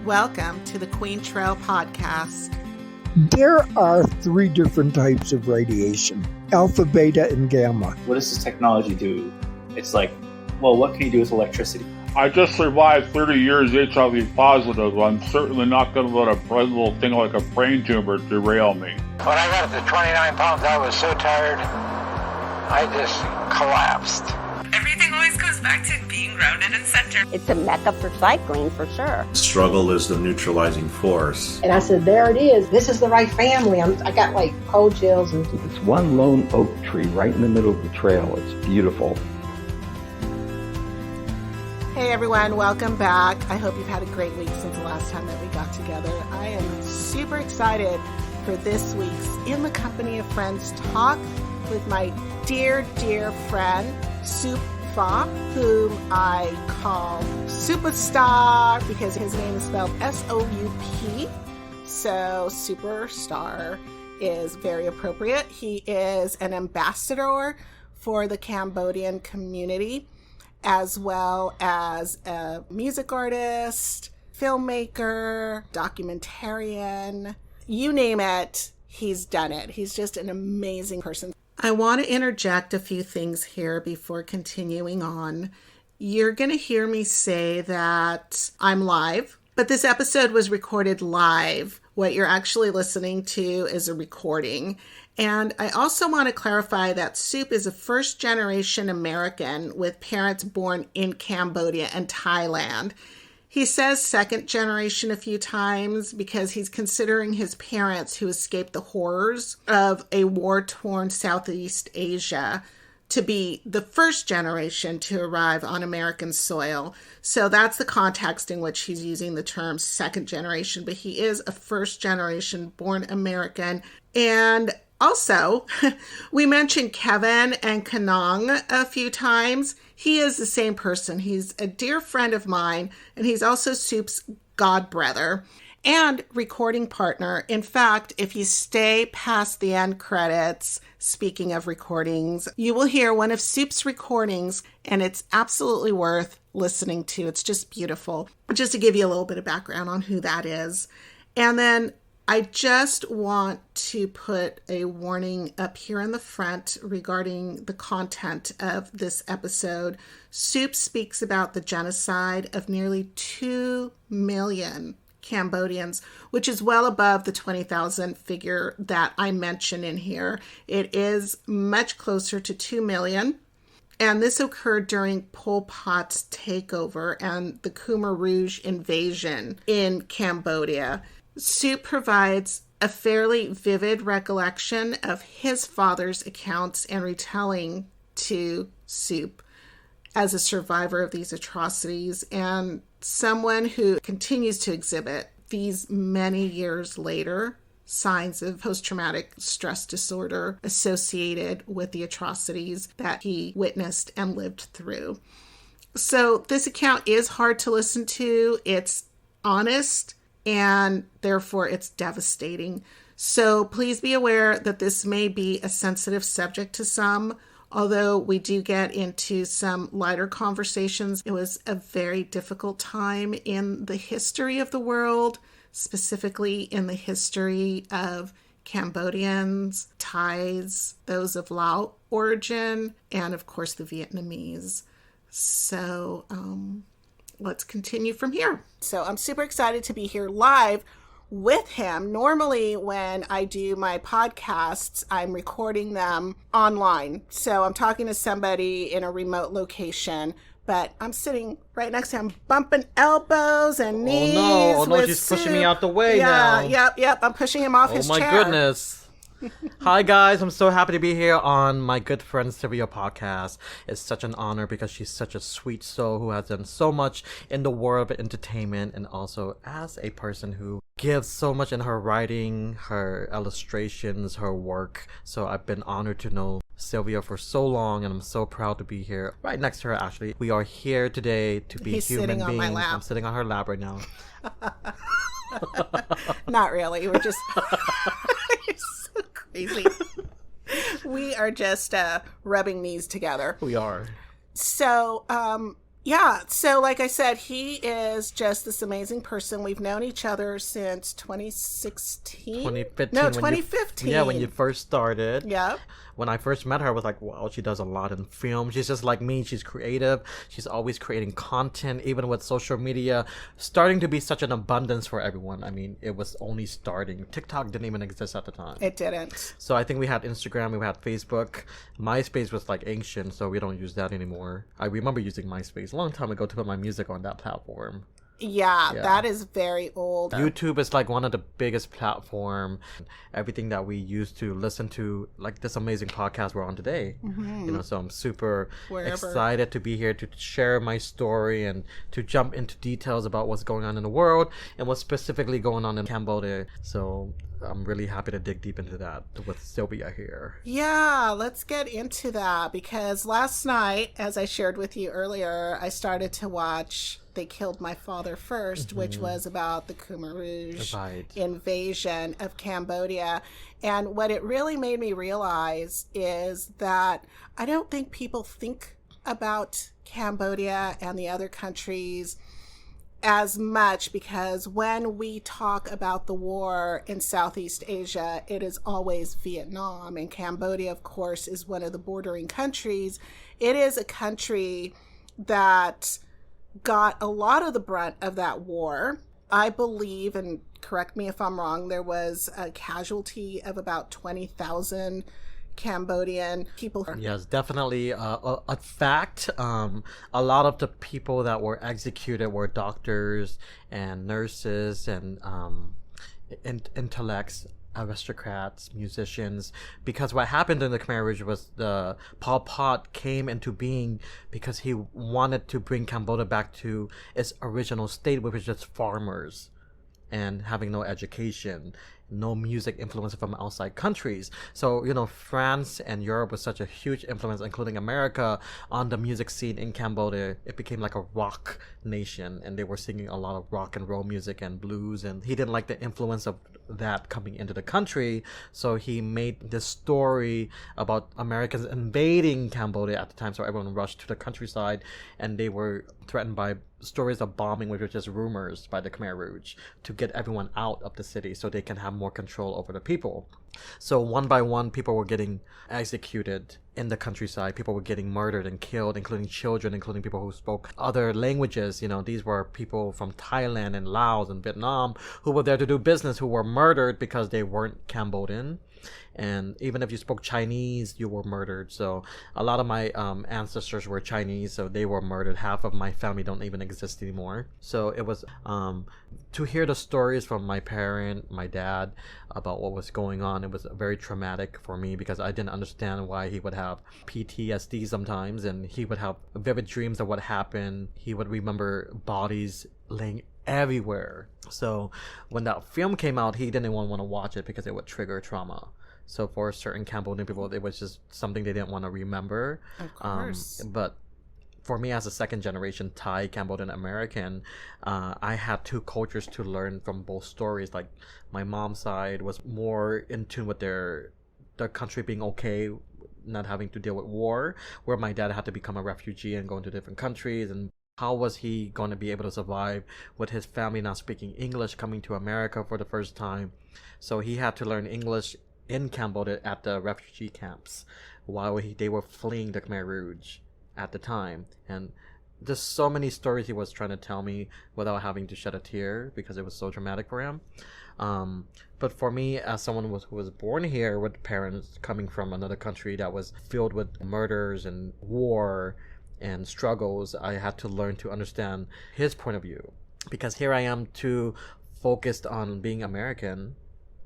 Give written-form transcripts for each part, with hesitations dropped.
Welcome to the Queen Trail Podcast. There are 3 different types of radiation, alpha, beta, and gamma. What does this technology do? It's like, well, what can you do with electricity? I just survived 30 years HIV positive. I'm certainly not going to let a little thing like a brain tumor derail me. When I got to 29 pounds, I was so tired, I just collapsed. Everything always goes back to being grounded and centered. It's a mecca for cycling, for sure. Struggle is the neutralizing force. And I said, there it is. This is the right family. I got like cold chills. It's one lone oak tree right in the middle of the trail. It's beautiful. Hey everyone, welcome back. I hope you've had a great week since the last time that we got together. I am super excited for this week's In the Company of Friends talk with my dear, dear friend, Soup Pha, whom I call Superstar because his name is spelled S-O-U-P. So Superstar is very appropriate. He is an ambassador for the Cambodian community, as well as a music artist, filmmaker, documentarian, you name it, he's done it. He's just an amazing person. I want to interject a few things here before continuing on. You're going to hear me say that I'm live, but this episode was recorded live. What you're actually listening to is a recording. And I also want to clarify that Soup is a first-generation American with parents born in Cambodia and Thailand. He says second generation a few times because he's considering his parents who escaped the horrors of a war-torn Southeast Asia to be the first generation to arrive on American soil. So that's the context in which he's using the term second generation, but he is a first generation born American. And also, we mentioned Kevin and Kanong a few times. He is the same person. He's a dear friend of mine, and he's also Soup's godbrother and recording partner. In fact, if you stay past the end credits, speaking of recordings, you will hear one of Soup's recordings, and it's absolutely worth listening to. It's just beautiful. Just to give you a little bit of background on who that is. And then I just want to put a warning up here in the front regarding the content of this episode. Soup speaks about the genocide of nearly 2 million Cambodians, which is well above the 20,000 figure that I mentioned in here. It is much closer to 2 million. And this occurred during Pol Pot's takeover and the Khmer Rouge invasion in Cambodia. Soup provides a fairly vivid recollection of his father's accounts and retelling to Soup as a survivor of these atrocities and someone who continues to exhibit these many years later signs of post-traumatic stress disorder associated with the atrocities that he witnessed and lived through. So this account is hard to listen to. It's honest, and therefore it's devastating. So please be aware that this may be a sensitive subject to some, although we do get into some lighter conversations. It was a very difficult time in the history of the world, specifically in the history of Cambodians, Thais, those of Lao origin, and of course the Vietnamese. So, let's continue from here. So I'm super excited to be here live with him. Normally when I do my podcasts, I'm recording them online. So I'm talking to somebody in a remote location, but I'm sitting right next to him, bumping elbows and knees. Oh no, she's pushing me out the way now. Yep. I'm pushing him off his chair. Oh my goodness. Hi guys, I'm so happy to be here on my good friend Sylvia podcast. It's such an honor because she's such a sweet soul who has done so much in the world of entertainment, and also as a person who gives so much in her writing, her illustrations, her work. So I've been honored to know Sylvia for so long, and I'm so proud to be here right next to her. Actually, we are here today to be human beings. On my lap. I'm sitting on her lap right now. Not really. We're just so crazy. We are just rubbing knees together. We are. So Yeah, so like I said, he is just this amazing person. We've known each other since 2016? 2015. No, 2015. When you first started. Yep. When I first met her, I was like, wow, she does a lot in film. She's just like me. She's creative. She's always creating content, even with social media starting to be such an abundance for everyone. I mean, it was only starting. TikTok didn't even exist at the time. It didn't. So I think we had Instagram, we had Facebook. MySpace was like ancient, so we don't use that anymore. I remember using MySpace a long time ago to put my music on that platform. Yeah, that is very old. YouTube is like one of the biggest platform. Everything that we used to listen to, like this amazing podcast we're on today. You know, so I'm super excited to be here to share my story and to jump into details about what's going on in the world and what's specifically going on in Cambodia. So I'm really happy to dig deep into that with Sylvia here. Yeah, let's get into that, because last night, as I shared with you earlier, I started to watch They Killed My Father First, which was about the Khmer Rouge invasion of Cambodia. And what it really made me realize is that I don't think people think about Cambodia and the other countries as much, because when we talk about the war in Southeast Asia, it is always Vietnam. And Cambodia, of course, is one of the bordering countries. It is a country that got a lot of the brunt of that war. I believe, and correct me if I'm wrong, there was a casualty of about 20,000 Cambodian people. Yes, definitely a fact. A lot of the people that were executed were doctors and nurses and intellects, aristocrats, musicians, because what happened in the Khmer Rouge was the Pol Pot came into being because he wanted to bring Cambodia back to its original state, which was just farmers and having no education, no music influence from outside countries. So, you know, France and Europe was such a huge influence, including America, on the music scene in Cambodia. It became like a rock nation, and they were singing a lot of rock and roll music and blues, and he didn't like the influence of that coming into the country, so he made this story about Americans invading Cambodia at the time, so everyone rushed to the countryside, and they were threatened by stories of bombing, which were just rumors by the Khmer Rouge, to get everyone out of the city so they can have more control over the people. So one by one, people were getting executed in the countryside. People were getting murdered and killed, including children, including people who spoke other languages. You know, these were people from Thailand and Laos and Vietnam who were there to do business, who were murdered because they weren't Cambodian. And even if you spoke Chinese, you were murdered. So a lot of my ancestors were Chinese, so they were murdered. Half of my family don't even exist anymore. So it was to hear the stories from my parent, my dad, about what was going on. It was very traumatic for me because I didn't understand why he would have PTSD sometimes, and he would have vivid dreams of what happened. He would remember bodies laying everywhere. So when that film came out, he didn't want to watch it because it would trigger trauma. So for certain Cambodian people, it was just something they didn't want to remember. Of course. But for me, as a second generation Thai, Cambodian American, I had two cultures to learn from both stories. Like my mom's side was more in tune with their country being okay, not having to deal with war, where my dad had to become a refugee and go into different countries. And how was he going to be able to survive with his family not speaking English, coming to America for the first time? So he had to learn English in Cambodia at the refugee camps while they were fleeing the Khmer Rouge at the time. And there's so many stories he was trying to tell me without having to shed a tear because it was so traumatic for him. But for me, as someone who was born here with parents coming from another country that was filled with murders and war and struggles, I had to learn to understand his point of view, because here I am too focused on being American,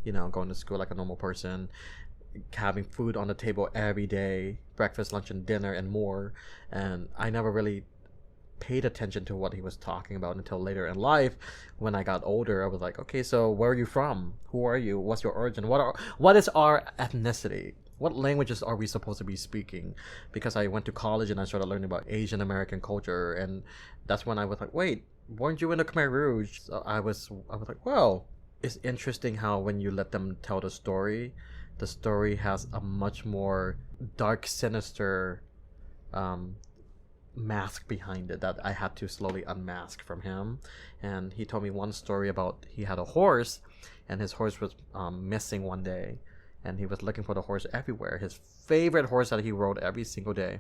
you know, going to school like a normal person, having food on the table every day, breakfast, lunch, and dinner, and more. And I never really paid attention to what he was talking about until later in life. When I got older, I was like, okay, so where are you from? Who are you? What's your origin? What is our ethnicity? What languages are we supposed to be speaking? Because I went to college and I started learning about Asian American culture, and that's when I was like, wait, weren't you in the Khmer Rouge? So I was like, well, it's interesting how when you let them tell the story has a much more dark, sinister mask behind it that I had to slowly unmask from him. And he told me one story about he had a horse, and his horse was missing one day, and he was looking for the horse everywhere, his favorite horse that he rode every single day.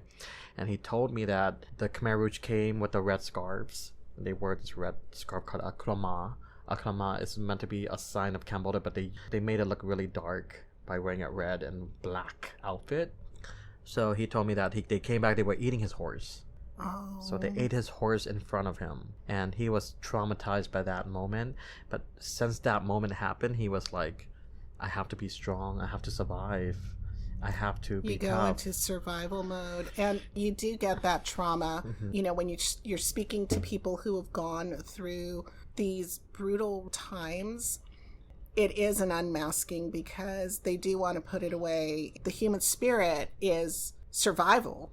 And he told me that the Khmer Rouge came with the red scarves. They wore this red scarf called a krama. A krama is meant to be a sign of Cambodia, but they made it look really dark by wearing a red and black outfit. So he told me that they came back, they were eating his horse. Oh. So they ate his horse in front of him, and he was traumatized by that moment. But since that moment happened, he was like, I have to be strong, I have to survive, I have to be tough. You go into survival mode, and you do get that trauma. You know, when you're speaking to people who have gone through these brutal times, it is an unmasking, because they do want to put it away. The human spirit is survival.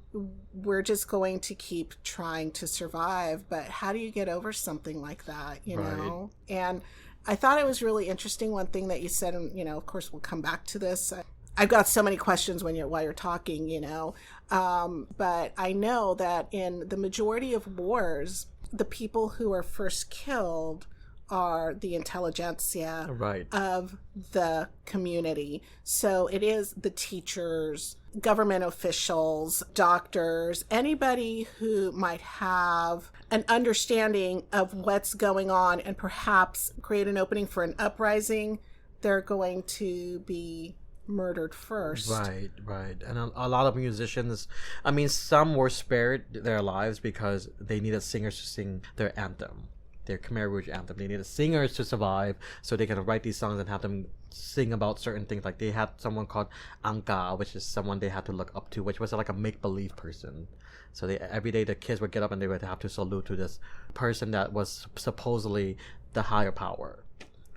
We're just going to keep trying to survive, but how do you get over something like that, you know? And I thought it was really interesting, one thing that you said, and, you know, of course we'll come back to this. I've got so many questions while you're talking, you know, but I know that in the majority of wars, the people who are first killed are the intelligentsia of the community. So it is the teachers, government officials, doctors, anybody who might have an understanding of what's going on and perhaps create an opening for an uprising. They're going to be murdered first. Right. And a lot of musicians, I mean, some were spared their lives because they needed singers to sing their anthem, their Khmer Rouge anthem. They needed singers to survive, so they can write these songs and have them sing about certain things. Like they had someone called Anka, which is someone they had to look up to, which was like a make-believe person. So every day the kids would get up and they would have to salute to this person that was supposedly the higher power.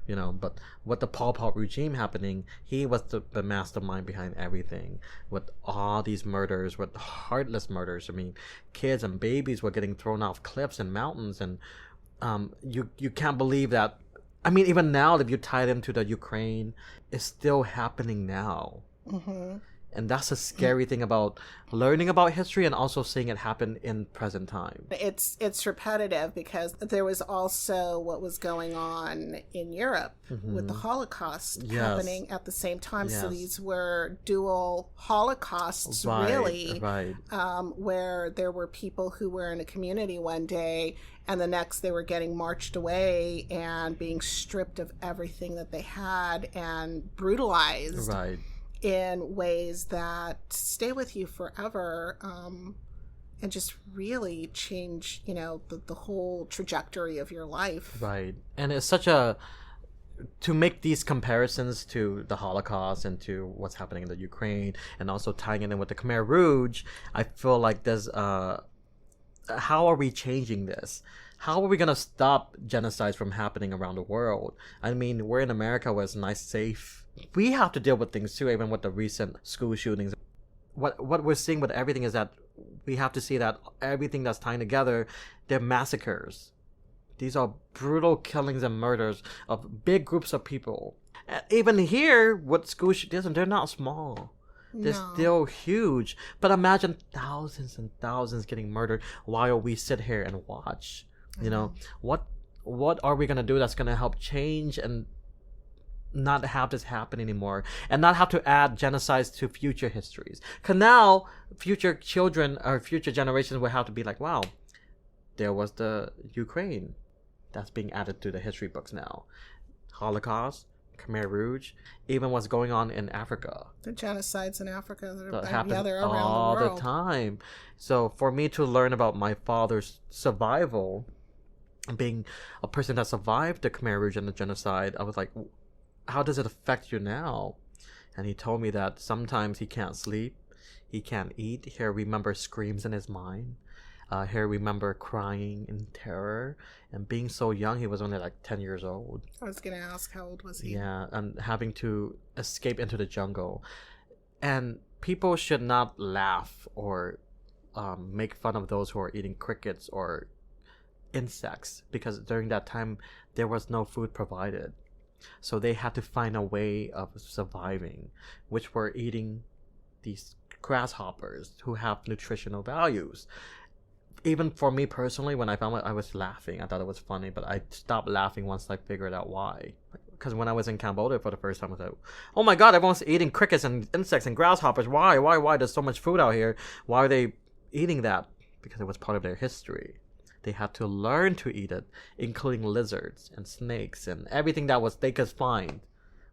You know, but with the Pol Pot regime happening, he was the mastermind behind everything. With all these murders, with heartless murders. I mean, kids and babies were getting thrown off cliffs and mountains, and you can't believe that. I mean, even now, if you tie them to the Ukraine, it's still happening now. And that's a scary thing about learning about history and also seeing it happen in present time. It's repetitive, because there was also what was going on in Europe with the Holocaust happening at the same time. So these were dual Holocausts, really, where there were people who were in a community one day, and the next they were getting marched away and being stripped of everything that they had and brutalized in ways that stay with you forever, and just really change, you know, the whole trajectory of your life. And it's such to make these comparisons to the Holocaust and to what's happening in the Ukraine, and also tying it in with the Khmer Rouge, I feel like there's how are we changing this? How are we going to stop genocides from happening around the world? I mean, we're in America where it's nice, safe. We have to deal with things too, even with the recent school shootings. What we're seeing with everything is that we have to see that everything that's tying together, they're massacres. These are brutal killings and murders of big groups of people. Even here, with school shootings, they're not small. They're still huge. But imagine thousands and thousands getting murdered while we sit here and watch. You know, what are we going to do that's going to help change and not have this happen anymore, and not have to add genocides to future histories? Because now future children or future generations will have to be like, wow, there was the Ukraine that's being added to the history books now. Holocaust, Khmer Rouge, even what's going on in Africa. The genocides in Africa that happen they're around all the world. The time. So for me to learn about my father's survival, being a person that survived the Khmer Rouge and the genocide, I was like, how does it affect you now? And he told me that sometimes he can't sleep, he can't eat, he'll remember screams in his mind, he'll remember crying in terror, and being so young, he was only like 10 years old. I was gonna ask, how old was he? Yeah, and having to escape into the jungle. And people should not laugh or make fun of those who are eating crickets or insects, because during that time there was no food provided. So they had to find a way of surviving, which were eating these grasshoppers who have nutritional values. even for me personally, when I found it, I was laughing. I thought it was funny, but I stopped laughing once I figured out why. Because when I was in Cambodia for the first time, I was like, oh my god, everyone's eating crickets and insects and grasshoppers. Why? There's so much food out here. Why are they eating that? Because it was part of their history. They had to learn to eat it, including lizards and snakes and everything that was they could find.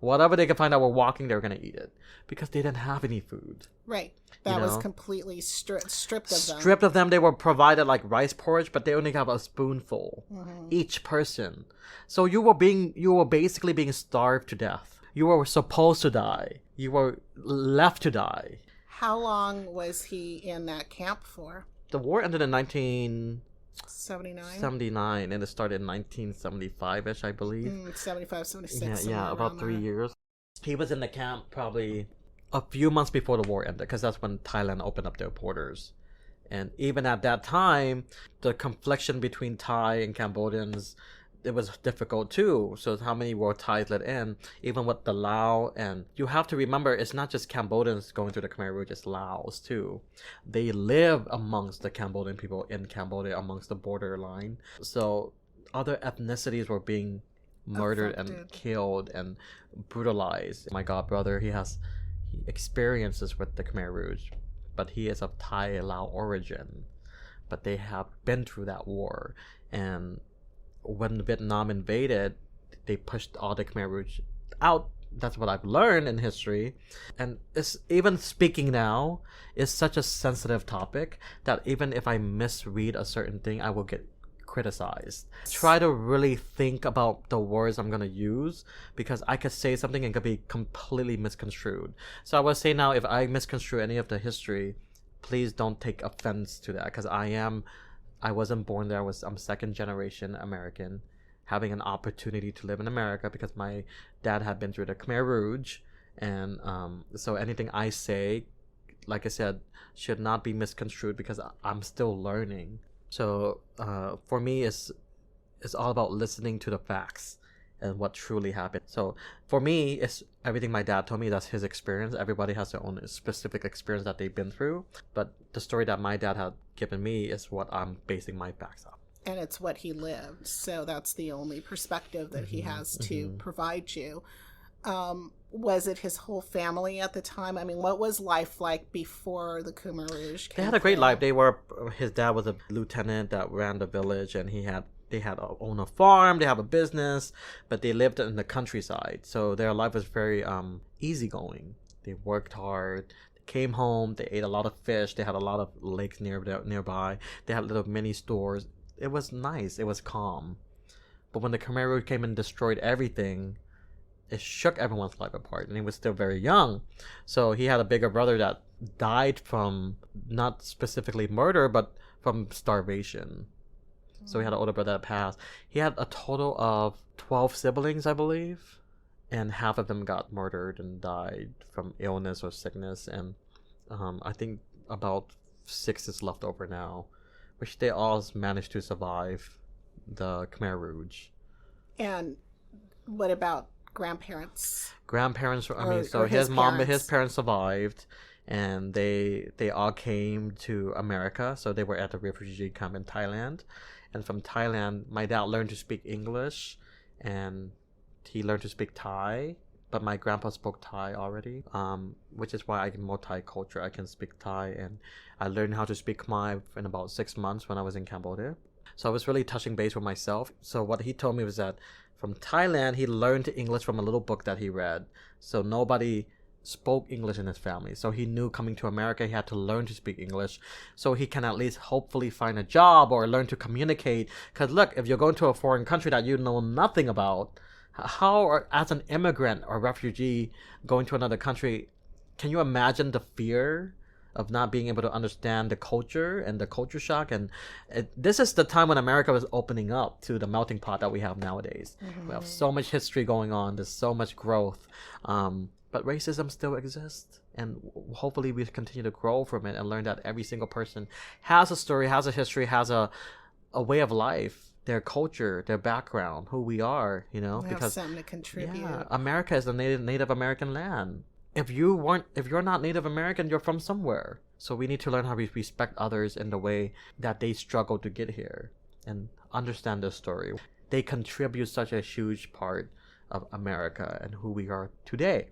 Whatever they could find that were walking, they were going to eat it. Because they didn't have any food. Right. That was completely stripped of them. Stripped of them. They were provided like rice porridge, but they only got a spoonful each person. So you were basically being starved to death. You were supposed to die. You were left to die. How long was he in that camp for? The war ended in 1979, and it started in 1975-ish, I believe. 75, 76. Yeah, about 3 years. He was in the camp probably a few months before the war ended, because that's when Thailand opened up their borders. And even at that time, the confliction between Thai and Cambodians, it was difficult too. So how many were Thais let in, even with the Lao. And you have to remember, it's not just Cambodians going through the Khmer Rouge, it's Laos too. They live amongst the Cambodian people in Cambodia, amongst the borderline. So other ethnicities were being murdered and killed and brutalized. My god brother, he experiences with the Khmer Rouge, but he is of Thai Lao origin. But they have been through that war, and when Vietnam invaded, they pushed all the Khmer Rouge out. That's what I've learned in history. And it's, even speaking now is such a sensitive topic that even if I misread a certain thing, I will get criticized. Try to really think about the words I'm going to use, because I could say something and it could be completely misconstrued. So I would say now, if I misconstrue any of the history, please don't take offense to that, because I wasn't born there. I'm second generation American, having an opportunity to live in America because my dad had been through the Khmer Rouge. And so anything I say, like I said, should not be misconstrued, because I'm still learning. So for me, it's all about listening to the facts and what truly happened. So for me, it's everything my dad told me. That's his experience. Everybody has their own specific experience that they've been through. But the story that my dad had given me is what I'm basing my facts on. And it's what he lived. So that's the only perspective that he has to provide you. Was it his whole family at the time? I mean, what was life like before the Khmer Rouge came? They had a great life. His dad was a lieutenant that ran the village, and they had own a farm, they have a business, but they lived in the countryside. So their life was very easygoing. They worked hard, they came home, they ate a lot of fish, they had a lot of lakes nearby, they had little mini stores. It was nice, it was calm. But when the Khmer Rouge came and destroyed everything, it shook everyone's life apart, and he was still very young. So he had a bigger brother that died from not specifically murder, but from starvation. So he had an older brother that passed. He had a total of 12 siblings, I believe, and half of them got murdered and died from illness or sickness. And I think about 6 is left over now, which they all managed to survive the Khmer Rouge. And what about grandparents? Grandparents, his parents survived, and they all came to America. So they were at the refugee camp in Thailand. And from Thailand, my dad learned to speak English, and he learned to speak Thai. But my grandpa spoke Thai already, which is why I can more Thai culture. I can speak Thai, and I learned how to speak Khmer in about 6 months when I was in Cambodia. So I was really touching base with myself. So what he told me was that from Thailand, he learned English from a little book that he read. So nobody spoke English in his family. So he knew coming to America, he had to learn to speak English so he can at least hopefully find a job or learn to communicate. Because look, if you're going to a foreign country that you know nothing about, how, as an immigrant or refugee going to another country, can you imagine the fear of not being able to understand the culture and the culture shock? And this is the time when America was opening up to the melting pot that we have nowadays. We have so much history going on. There's so much growth. But racism still exists, and hopefully we continue to grow from it and learn that every single person has a story, has a history, has a way of life, their culture, their background, who we are, because have something to contribute. Yeah, America is the Native American land. If you're not Native American, you're from somewhere. So we need to learn how we respect others in the way that they struggle to get here and understand their story. They contribute such a huge part of America and who we are today.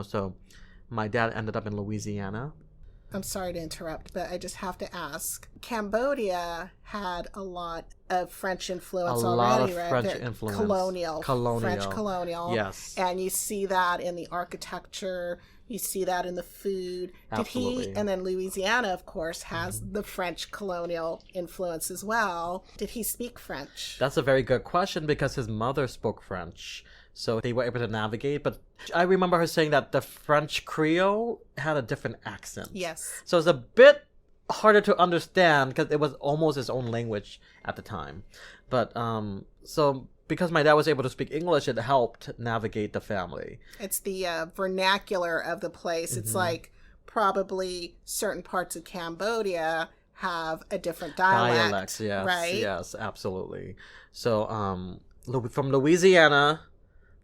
So my dad ended up in Louisiana. I'm sorry to interrupt, but I just have to ask. Cambodia had a lot of French influence already, right? A lot of right? French influence. Colonial. French colonial. Yes. And you see that in the architecture. You see that in the food. Absolutely. And then Louisiana, of course, has the French colonial influence as well. Did he speak French? That's a very good question because his mother spoke French. So they were able to navigate. But I remember her saying that the French Creole had a different accent. Yes. So it's a bit harder to understand because it was almost his own language at the time. But so because my dad was able to speak English, it helped navigate the family. It's the vernacular of the place. It's like probably certain parts of Cambodia have a different dialect. Yes. Right? Yes, absolutely. So from Louisiana,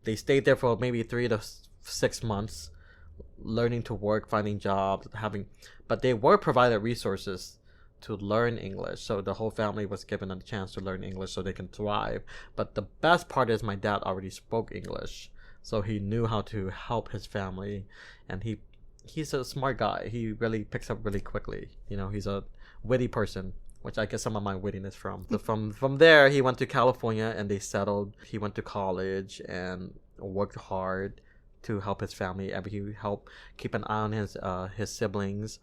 they stayed there for maybe 3 to 6 months, learning to work, finding jobs, but they were provided resources to learn English. So the whole family was given a chance to learn English so they can thrive. But the best part is my dad already spoke English. So he knew how to help his family. And he's a smart guy. He really picks up really quickly. He's a witty person, which I get some of my wittiness from. So from there, he went to California and they settled. He went to college and worked hard to help his family. He helped keep an eye on his siblings.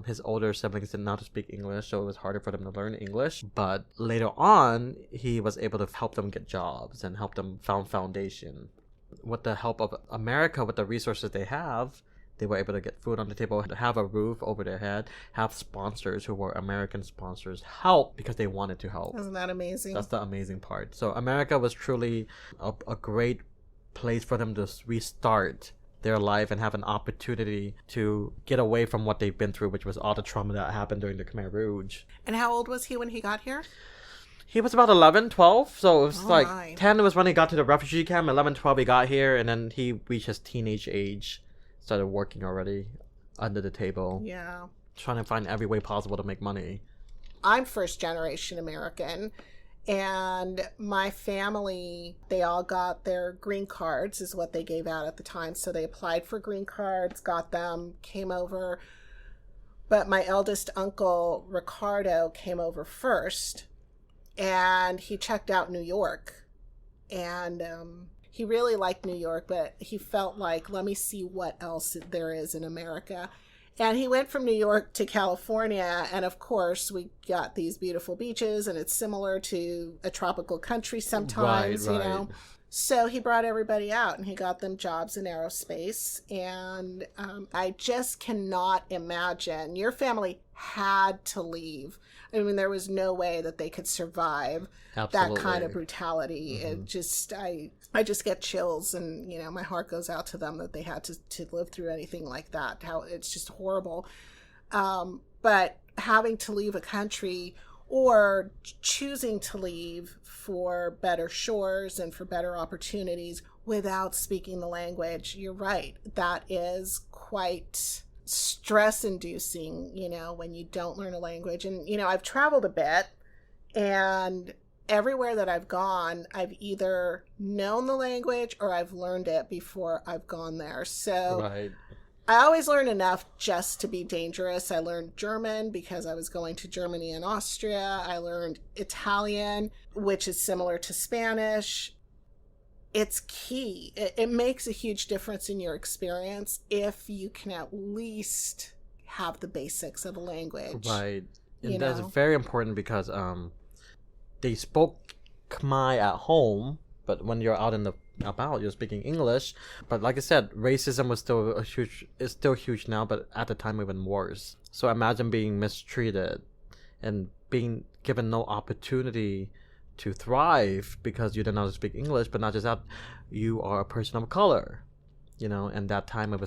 His older siblings didn't know how to speak English, so it was harder for them to learn English. But later on, he was able to help them get jobs and help them found foundation. With the help of America, with the resources they have, they were able to get food on the table, have a roof over their head, have sponsors who were American sponsors help because they wanted to help. Isn't that amazing? That's the amazing part. So America was truly a great place for them to restart their life and have an opportunity to get away from what they've been through, which was all the trauma that happened during the Khmer Rouge. And how old was he when he got here? He was about 11, 12. So it was my. 10 was when he got to the refugee camp, 11, 12 he got here, and then he reached his teenage age, started working already under the table. Yeah. Trying to find every way possible to make money. I'm first generation American. And my family, they all got their green cards, is what they gave out at the time. So they applied for green cards, got them, came over. But my eldest uncle, Ricardo, came over first. And he checked out New York. And he really liked New York, but he felt like, let me see what else there is in America. And he went from New York to California, and of course, we got these beautiful beaches, and it's similar to a tropical country sometimes, Right. So he brought everybody out, and he got them jobs in aerospace, and I just cannot imagine. Your family had to leave. I mean, there was no way that they could survive that kind of brutality. It just, I just get chills, and my heart goes out to them that they had to live through anything like that. How it's just horrible. But having to leave a country or choosing to leave for better shores and for better opportunities without speaking the language, you're right. That is quite stress-inducing, when you don't learn a language. And, I've traveled a bit, and everywhere that I've gone, I've either known the language or I've learned it before I've gone there. So I always learn enough just to be dangerous. I learned German because I was going to Germany and Austria. I learned Italian, which is similar to Spanish. It's key. It makes a huge difference in your experience if you can at least have the basics of a language. Right. And that's very important because they spoke Khmer at home, but when you're out and about, you're speaking English. But like I said, racism was still it's still huge now, but at the time even worse. So imagine being mistreated and being given no opportunity to thrive because you didn't know how to speak English. But not just that, you are a person of color, and that time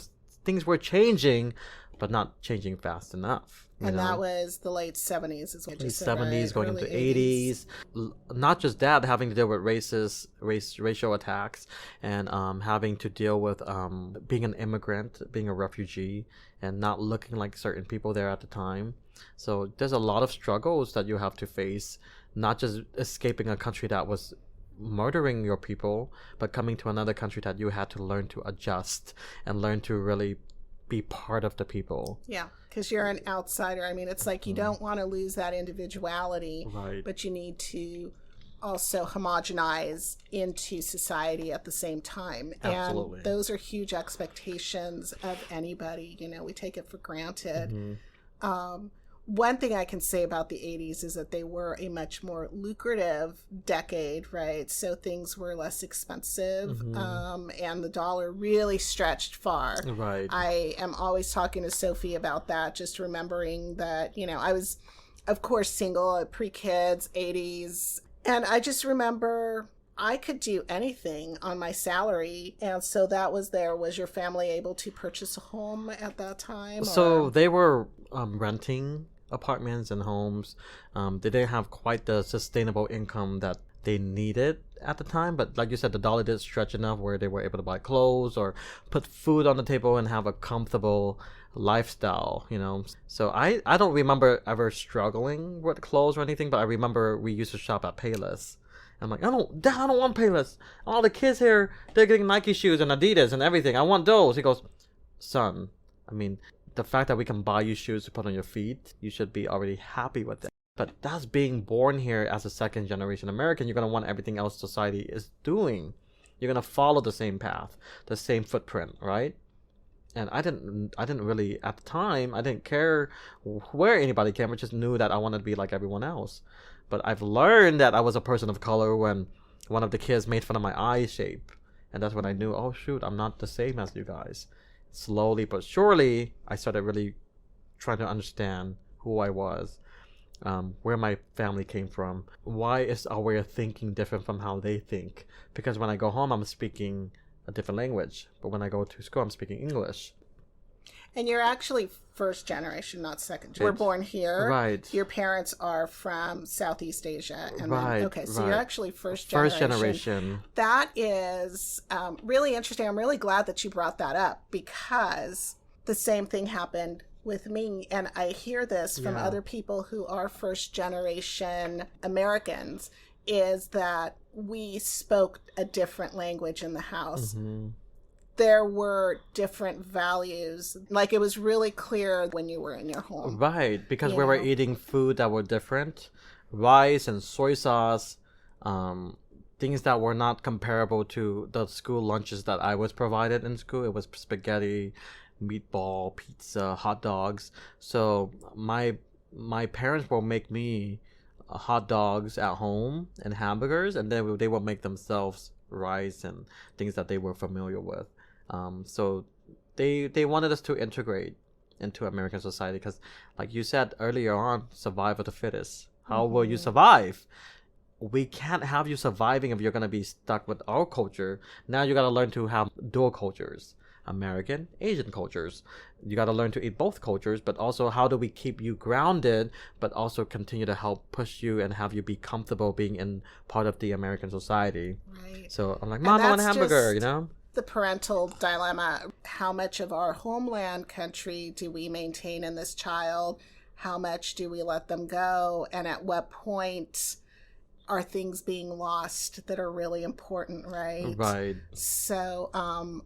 things were changing, but not changing fast enough. And that was the late 70s, is what you late said, 70s right? going Early into 80s. Not just that, having to deal with racial attacks, and having to deal with being an immigrant, being a refugee, and not looking like certain people there at the time. So there's a lot of struggles that you have to face, not just escaping a country that was murdering your people, but coming to another country that you had to learn to adjust and learn to really be part of the people. Yeah, because you're an outsider. I mean, it's like you don't want to lose that individuality, right, but you need to also homogenize into society at the same time. Absolutely. And those are huge expectations of anybody. You know, we take it for granted. One thing I can say about the 80s is that they were a much more lucrative decade, right? So things were less expensive, and the dollar really stretched far. Right. I am always talking to Sophie about that, just remembering that, you know, I was, of course, single, pre-kids, 80s. And I just remember I could do anything on my salary. And so that was there. Was your family able to purchase a home at that time? So they were renting apartments and homes. They didn't have quite the sustainable income that they needed at the time, but like you said, the dollar did stretch enough where they were able to buy clothes or put food on the table and have a comfortable lifestyle, you know. So I don't remember ever struggling with clothes or anything, but I remember we used to shop at Payless. I'm like, Dad, I don't want Payless. All the kids here, they're getting Nike shoes and Adidas and everything. I want those. He goes, son, I mean, the fact that we can buy you shoes to put on your feet, you should be already happy with it. But that's being born here as a second generation American. You're going to want everything else society is doing. You're going to follow the same path, the same footprint, right? And I didn't really, at the time, I didn't care where anybody came. I just knew that I wanted to be like everyone else. But I've learned that I was a person of color when one of the kids made fun of my eye shape. And that's when I knew, oh shoot, I'm not the same as you guys. Slowly but surely, I started really trying to understand who I was, where my family came from. Why is our way of thinking different from how they think? Because when I go home, I'm speaking a different language. But when I go to school, I'm speaking English. And you're actually first generation, not second. We're born here. Right. Your parents are from Southeast Asia. And right. Then, okay, so right. you're actually first generation. First generation. That is really interesting. I'm really glad that you brought that up, because the same thing happened with me. And I hear this from other people who are first generation Americans, is that we spoke a different language in the house. There were different values. Like, it was really clear when you were in your home. Right, because we were eating food that were different. Rice and soy sauce, things that were not comparable to the school lunches that I was provided in school. It was spaghetti, meatball, pizza, hot dogs. So my parents will make me hot dogs at home and hamburgers, and then they will make themselves rice and things that they were familiar with. So they wanted us to integrate into American society, because, like you said earlier on, survival of the fittest. How will you survive? We can't have you surviving if you're going to be stuck with our culture. Now you got to learn to have dual cultures, American, Asian cultures. You got to learn to eat both cultures, but also how do we keep you grounded, but also continue to help push you and have you be comfortable being in part of the American society. Right. So I'm like, Mom, I want a hamburger, you know? The parental dilemma. How much of our homeland country do we maintain in this child? How much do we let them go? And at what point are things being lost that are really important, right? Right. So,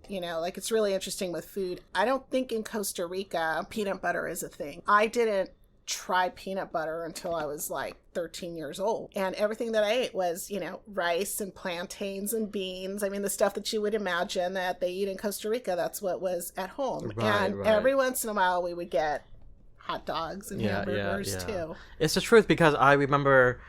you know, like, it's really interesting with food. I don't think in Costa Rica peanut butter is a thing. I didn't try peanut butter until I was like 13 years old. And everything that I ate was, you know, rice and plantains and beans. I mean, the stuff that you would imagine that they eat in Costa Rica, that's what was at home. And every once in a while we would get hot dogs and hamburgers too. It's the truth, because I remember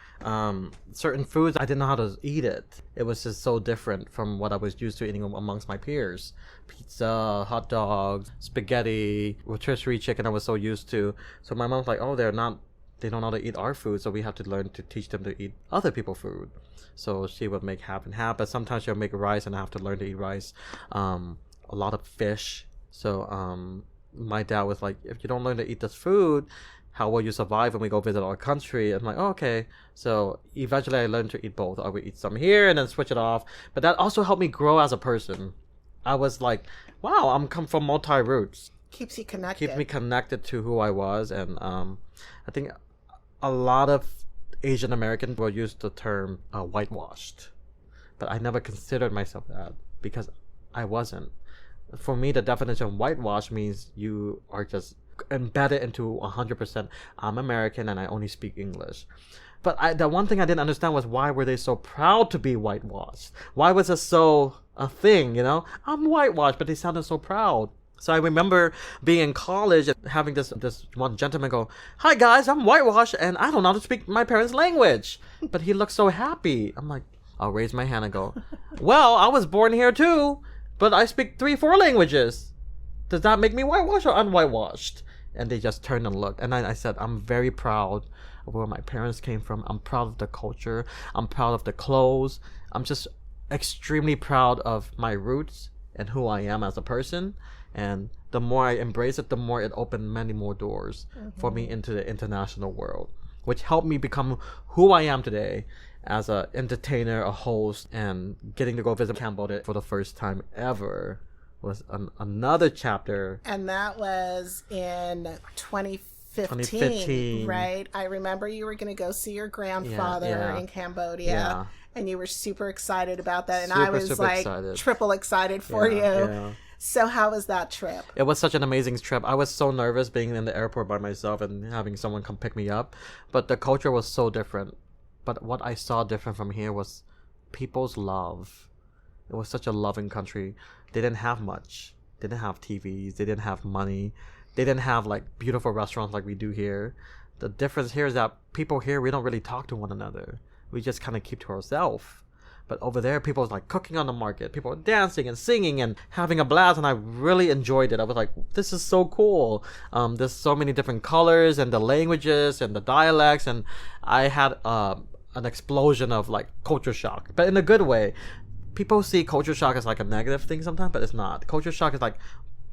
certain foods, I didn't know how to eat it. It was just so different from what I was used to eating amongst my peers. Pizza, hot dogs, spaghetti, rotisserie chicken I was so used to. So my mom's like, oh, they don't know how to eat our food, so we have to learn to teach them to eat other people's food. So she would make half and half, but sometimes she'll make rice and I have to learn to eat rice. A lot of fish. So my dad was like, if you don't learn to eat this food, how will you survive when we go visit our country? I'm like, oh, okay. So eventually I learned to eat both. I would eat some here and then switch it off. But that also helped me grow as a person. I was like, wow, I'm come from multi-roots. Keeps you connected. Keeps me connected to who I was. And I think a lot of Asian Americans will use the term whitewashed. But I never considered myself that because I wasn't. For me, the definition of whitewash means you are just embedded into 100%. I'm American and I only speak English. But the one thing I didn't understand was why were they so proud to be whitewashed? Why was it so a thing, you know? I'm whitewashed, but they sounded so proud. So I remember being in college and having this one gentleman go, "Hi guys, I'm whitewashed and I don't know how to speak my parents' language." But he looked so happy. I'm like, I'll raise my hand and go, "Well, I was born here too, but I speak 3-4 languages. Does that make me whitewashed or unwhitewashed?" And they just turned and looked. And I said, I'm very proud of where my parents came from. I'm proud of the culture. I'm proud of the clothes. I'm just extremely proud of my roots and who I am as a person. And the more I embrace it, the more it opened many more doors for me into the international world, which helped me become who I am today as an entertainer, a host, and getting to go visit Cambodia for the first time ever was another chapter. And that was in 2015, right? I remember you were going to go see your grandfather in Cambodia. Yeah. And you were super excited about that. And I was like excited. Triple excited for you. Yeah. So how was that trip? It was such an amazing trip. I was so nervous being in the airport by myself and having someone come pick me up. But the culture was so different. But what I saw different from here was people's love. It was such a loving country. They didn't have much. They didn't have TVs. They didn't have money. They didn't have like beautiful restaurants like we do here. The difference here is that people here, we don't really talk to one another. We just kind of keep to ourselves. But over there, people was like cooking on the market. People were dancing and singing and having a blast. And I really enjoyed it. I was like, this is so cool. There's so many different colors and the languages and the dialects. And I had an explosion of like culture shock, but in a good way. People see culture shock as like a negative thing sometimes, but it's not. Culture shock is like,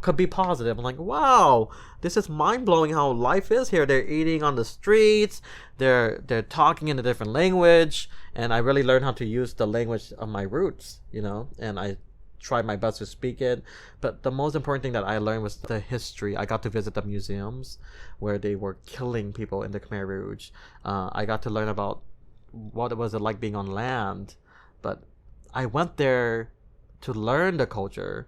could be positive. I'm like, wow, this is mind-blowing how life is here. They're eating on the streets. They're talking in a different language. And I really learned how to use the language of my roots, you know, and I tried my best to speak it. But the most important thing that I learned was the history. I got to visit the museums where they were killing people in the Khmer Rouge. I got to learn about what it was like being on land. But I went there to learn the culture,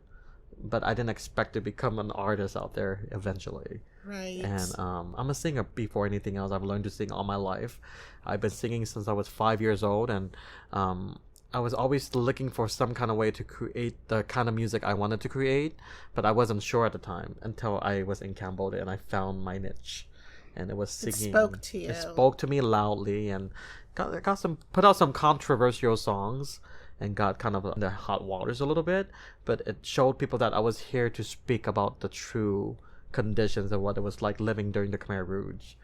but I didn't expect to become an artist out there eventually. Right. And I'm a singer before anything else. I've learned to sing all my life. I've been singing since I was 5 years old, and I was always looking for some kind of way to create the kind of music I wanted to create, but I wasn't sure at the time until I was in Cambodia and I found my niche. And it was singing. It spoke to you. It spoke to me loudly, and put out some controversial songs and got kind of in the hot waters a little bit, but it showed people that I was here to speak about the true conditions of what it was like living during the Khmer Rouge.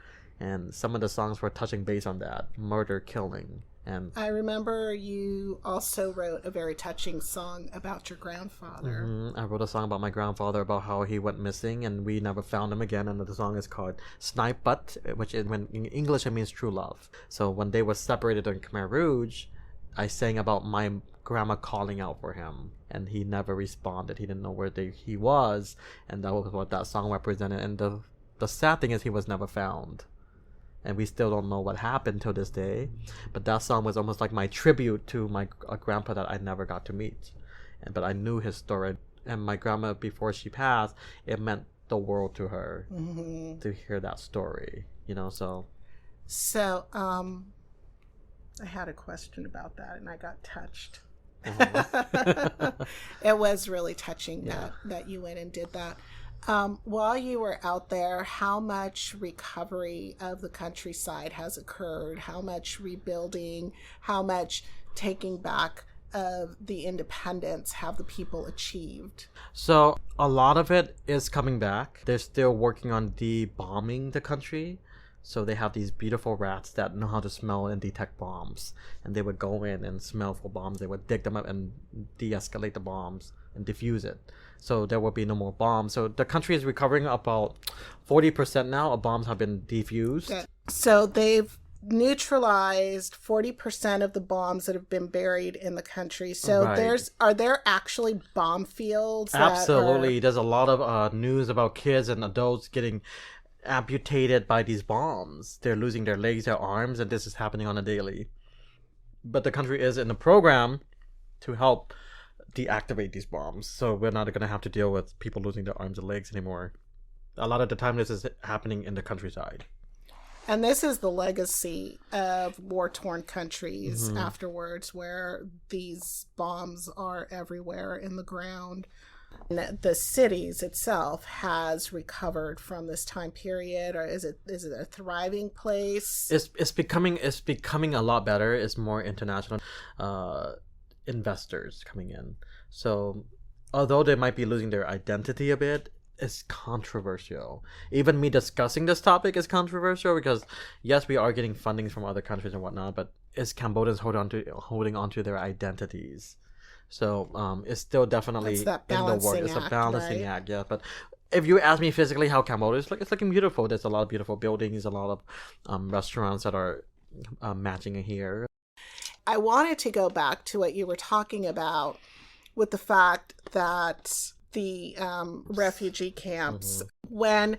And some of the songs were touching base on that, murder, killing. And I remember you also wrote a very touching song about your grandfather. I wrote a song about my grandfather, about how he went missing and we never found him again. And the song is called Snipe Butt, which in English it means true love. So when they were separated in Khmer Rouge, I sang about my grandma calling out for him, and he never responded. He didn't know where he was, and that was what that song represented. And the sad thing is he was never found, and we still don't know what happened till this day. But that song was almost like my tribute to my grandpa that I never got to meet, but I knew his story. And my grandma, before she passed, it meant the world to her to hear that story, you know. So I had a question about that, and I got touched. It was really touching that you went and did that. While you were out there, how much recovery of the countryside has occurred? How much rebuilding? How much taking back of the independence have the people achieved? So a lot of it is coming back. They're still working on de-bombing the country. So they have these beautiful rats that know how to smell and detect bombs. And they would go in and smell for bombs. They would dig them up and de-escalate the bombs and defuse it. So there will be no more bombs. So the country is recovering about 40% now of bombs have been defused. So they've neutralized 40% of the bombs that have been buried in the country. So are there actually bomb fields? Absolutely. There's a lot of news about kids and adults getting amputated by these bombs. They're losing their legs, their arms, and this is happening on a daily. But the country is in a program to help deactivate these bombs, so we're not going to have to deal with people losing their arms and legs anymore. A lot of the time this is happening in the countryside. And this is the legacy of war-torn countries afterwards, where these bombs are everywhere in the ground. And the cities itself has recovered from this time period, or is it a thriving place? It's becoming a lot better. It's more international investors coming in. So although they might be losing their identity a bit, it's controversial. Even me discussing this topic is controversial because yes, we are getting funding from other countries and whatnot, but is Cambodians holding on to their identities? So it's still definitely in the work. It's a balancing act, yeah. But if you ask me physically how Cambodia is, it's looking beautiful. There's a lot of beautiful buildings, a lot of restaurants that are matching here. I wanted to go back to what you were talking about with the fact that the refugee camps, when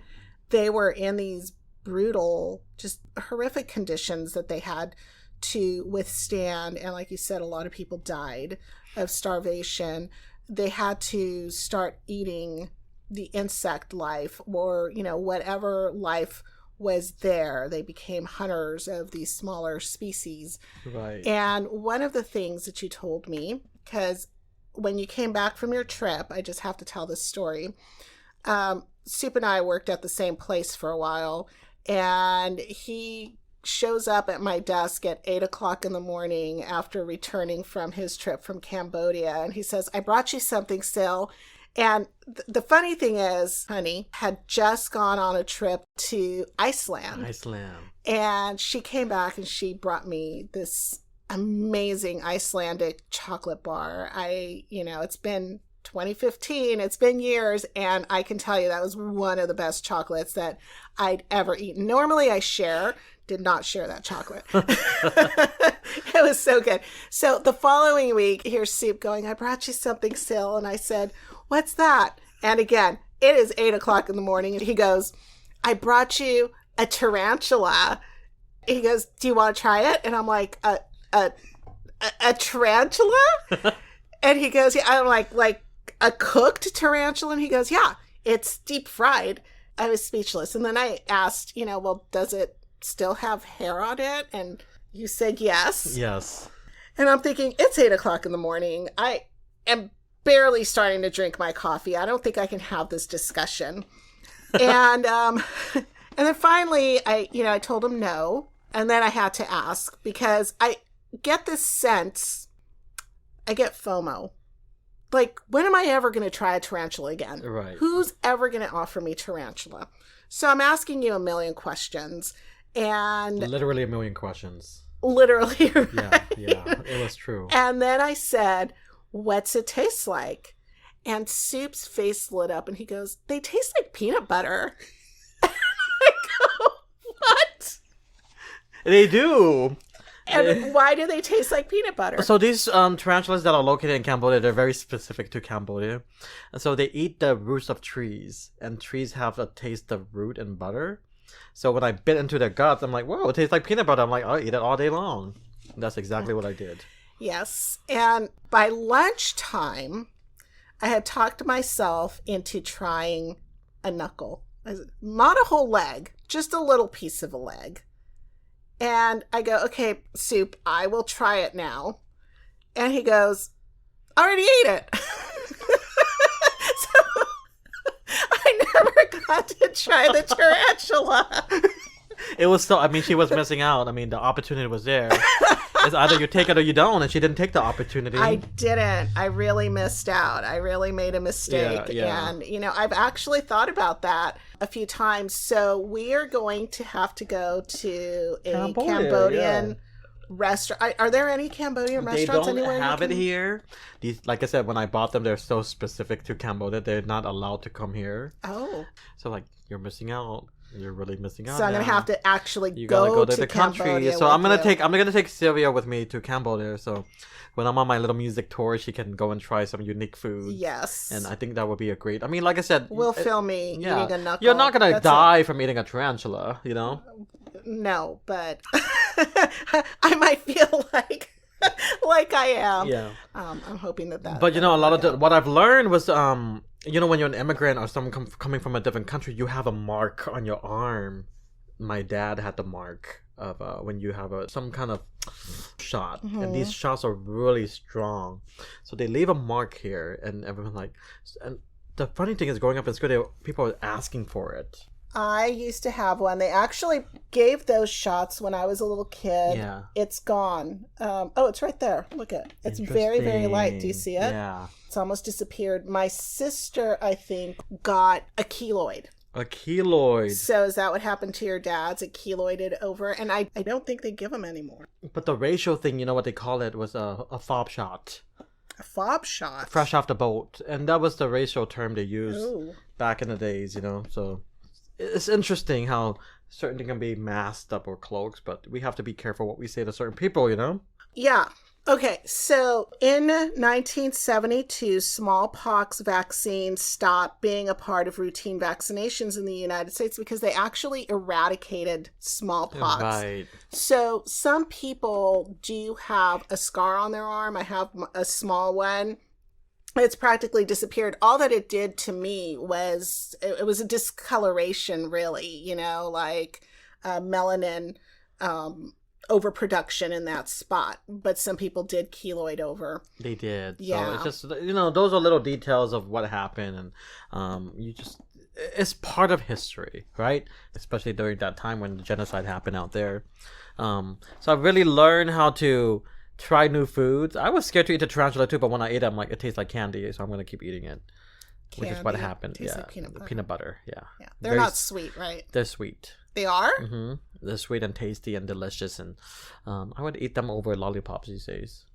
they were in these brutal, just horrific conditions that they had to withstand, and like you said, a lot of people died of starvation, they had to start eating the insect life, or whatever life was there. They became hunters of these smaller species. Right. And one of the things that you told me, because when you came back from your trip, I just have to tell this story. Soup and I worked at the same place for a while, and he shows up at my desk at 8:00 in the morning after returning from his trip from Cambodia, and he says, "I brought you something, Sil." And the funny thing is, Honey had just gone on a trip to Iceland. And she came back and she brought me this amazing Icelandic chocolate bar. It's been 2015, it's been years, and I can tell you that was one of the best chocolates that I'd ever eaten. Normally I did not share that chocolate. It was so good. So the following week, here's Soup going, "I brought you something, Sil." And I said, "What's that?" And again, it is 8:00 in the morning. And he goes, "I brought you a tarantula." He goes, "Do you want to try it?" And I'm like, a tarantula? And he goes, "Yeah." I'm like a cooked tarantula? And he goes, "Yeah, it's deep fried." I was speechless. And then I asked, well, does it still have hair on it? And you said yes. Yes. And I'm thinking, it's 8:00 in the morning. I am barely starting to drink my coffee. I don't think I can have this discussion. And and then finally, I told him no. And then I had to ask, because I get this sense, I get FOMO. Like, when am I ever going to try a tarantula again? Right. Who's ever going to offer me tarantula? So I'm asking you a million questions. And literally a million questions. Literally, right? Yeah, it was true. And then I said, "What's it taste like?" And Soup's face lit up and he goes, "They taste like peanut butter." And I go, "What?" They do. And why do they taste like peanut butter? So these tarantulas that are located in Cambodia, they're very specific to Cambodia. And so they eat the roots of trees, and trees have a taste of root and butter. So when I bit into their guts, I'm like, whoa, it tastes like peanut butter. I'm like, I'll eat it all day long. And that's exactly what I did. Yes. And by lunchtime, I had talked myself into trying a knuckle. Not a whole leg, just a little piece of a leg. And I go, "Okay, Soup, I will try it now." And he goes, "I already ate it." So I never got to try the tarantula. It was she was missing out. The opportunity was there. It's either you take it or you don't, and she didn't take the opportunity. I didn't. I really missed out. I really made a mistake. Yeah. And, I've actually thought about that a few times. So we are going to have to go to a Cambodian restaurant. Are there any Cambodian They restaurants don't anywhere? have it here. These, like I said, when I bought them, they're so specific to Cambodia. They're not allowed to come here. Oh. So like, you're missing out. You're really missing out. So I'm now. gonna have to actually You gotta go to the Cambodia country. So I'm with you. gonna take Sylvia with me to Cambodia. So when I'm on my little music tour, she can go and try some unique food. Yes. And I think that would be a great. I mean, like I said, Will film me eating a knuckle. You're not gonna That's die from eating a tarantula, you know. No, but I might feel like I am. Yeah. I'm hoping that. But you know, a lot of what I've learned was, you know, when you're an immigrant or someone coming from a different country, you have a mark on your arm. My dad had the mark of when you have some kind of shot, and these shots are really strong, so they leave a mark here, and everyone like. And the funny thing is, growing up in school, people were asking for it. I used to have one. They actually gave those shots when I was a little kid. Yeah. It's gone. Oh, it's right there. Look at it. It's very, very light. Do you see it? Yeah. It's almost disappeared. My sister, I think, got a keloid. A keloid. So is that what happened to your dad's? It keloided over? And I don't think they give them anymore. But the racial thing, you know what they call it, was a fob shot. A fob shot? Fresh off the boat. And that was the racial term they used Ooh. back in the days, you know, so... It's interesting how certain things can be masked up or cloaked, but we have to be careful what we say to certain people, you know? Yeah. Okay, so in 1972, smallpox vaccines stopped being a part of routine vaccinations in the United States because they actually eradicated smallpox. Right. So some people do have a scar on their arm. I have a small one. It's practically disappeared. All that it did to me was, it was a discoloration, really, you know, like melanin overproduction in that spot. But some people did keloid over. They did. Yeah. So it's just, you know, those are little details of what happened. And it's part of history, right? Especially during that time when the genocide happened out there. So I really learned how to try new foods. I was scared to eat the tarantula too, but when I ate it, I'm like, it tastes like candy, so I'm gonna keep eating it. Which is what happened. Tastes Yeah, like peanut butter. Peanut butter. Yeah. Yeah, they're not sweet, right? They're sweet. They are. Mm-hmm. They're sweet and tasty and delicious, and I would eat them over lollipops these days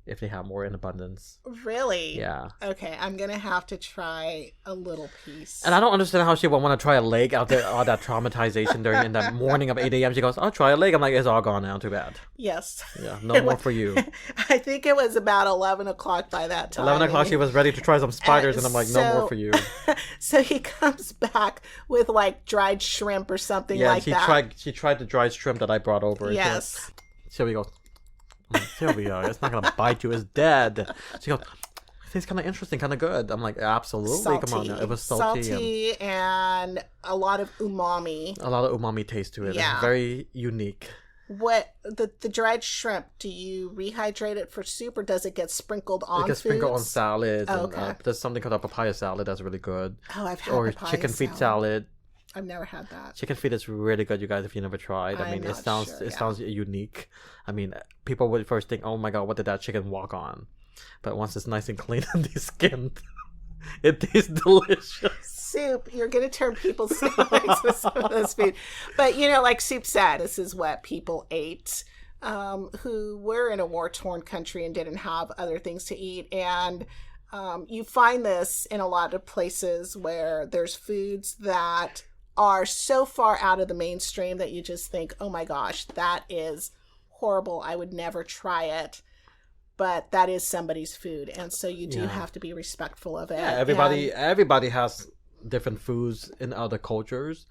if they have more in abundance. Really? Yeah. Okay, I'm gonna have to try a little piece. And I don't understand how she would want to try a leg out there, all that traumatization during in the morning of 8 a.m. She goes, I'll try a leg. I'm like, it's all gone now. Too bad. Yes. Yeah, no more for you. I think it was about 11 o'clock by that time. 11 o'clock, she was ready to try some spiders, and I'm like, no more for you. So he comes back with like dried shrimp or something like that. She tried the dried shrimp that I brought over. Yes. So we go, Sylvia, it's not gonna bite you. It's dead. She goes, it tastes kind of interesting, kind of good. I'm like, absolutely. Salty. Come on now. It was salty and a lot of umami. A lot of umami taste to it. Yeah. It's very unique. What the dried shrimp? Do you rehydrate it for soup, or does it get sprinkled on? It gets sprinkled on salads. Oh, and, okay. There's something called a papaya salad that's really good. Oh, I've had or papaya chicken feet salad. I've never had that. Chicken feet is really good, you guys, if you never tried. I mean, it sounds unique. I mean, people would first think, oh my god, what did that chicken walk on? But once it's nice and clean and skinned, it tastes delicious. Soup, you're going to turn people's stomachs with some of this food. But, you know, like Soup said, this is what people ate who were in a war-torn country and didn't have other things to eat. And you find this in a lot of places where there's foods that are so far out of the mainstream that you just think, oh my gosh, that is horrible. I would never try it. But that is somebody's food, and so you do have to be respectful of it. Yeah, everybody has different foods in other cultures.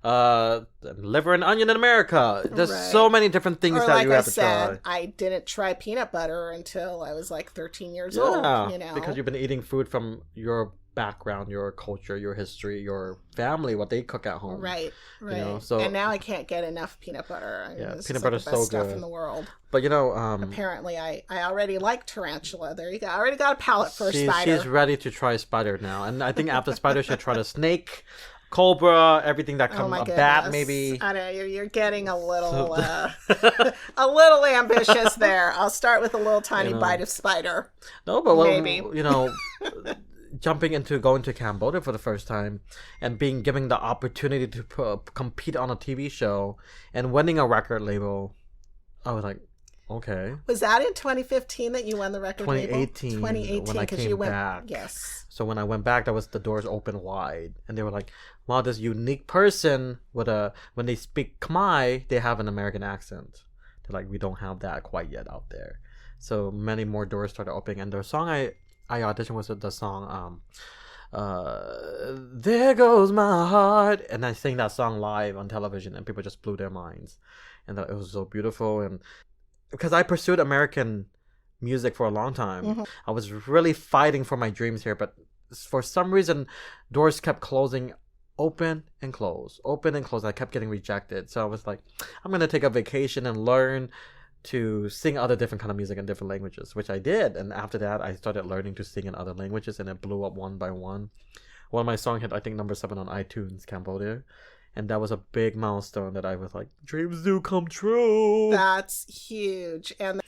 Liver and onion in America. There's so many different things that you have to try. I didn't try peanut butter until I was like 13 years old. You know, because you've been eating food from your background, your culture, your history, your family, what they cook at home. Right. You know, so and now I can't get enough peanut butter. Peanut butter is so good. Stuff in the world. But you know, apparently I already like tarantula. There you go. I already got a palate for spider. She's ready to try spider now, and I think after spider she'll try the snake, cobra, everything that comes. A bat maybe. I know you're getting a little a little ambitious there. I'll start with a little tiny bite of spider. No, but maybe going to Cambodia for the first time and being given the opportunity to compete on a TV show and winning a record label, I was like, Okay. Was that in 2015 that you won the record label? 2018. 2018, when I came you went back. Yes. So when I went back, that was the doors open wide, and they were like, "Wow, this unique person with when they speak Khmer, they have an American accent." They're like, "We don't have that quite yet out there." So many more doors started opening, and the song I auditioned was the song "There Goes My Heart," and I sang that song live on television, and people just blew their minds, and it was so beautiful. And because I pursued American music for a long time, I was really fighting for my dreams here, but for some reason, doors kept closing, open and close, open and close. I kept getting rejected, so I was like, I'm gonna take a vacation and learn to sing other different kind of music in different languages, which I did. And after that, I started learning to sing in other languages, and it blew up one by one. One of my songs hit, I think, number 7 on iTunes, Cambodia. And that was a big milestone that I was like, dreams do come true. That's huge. And,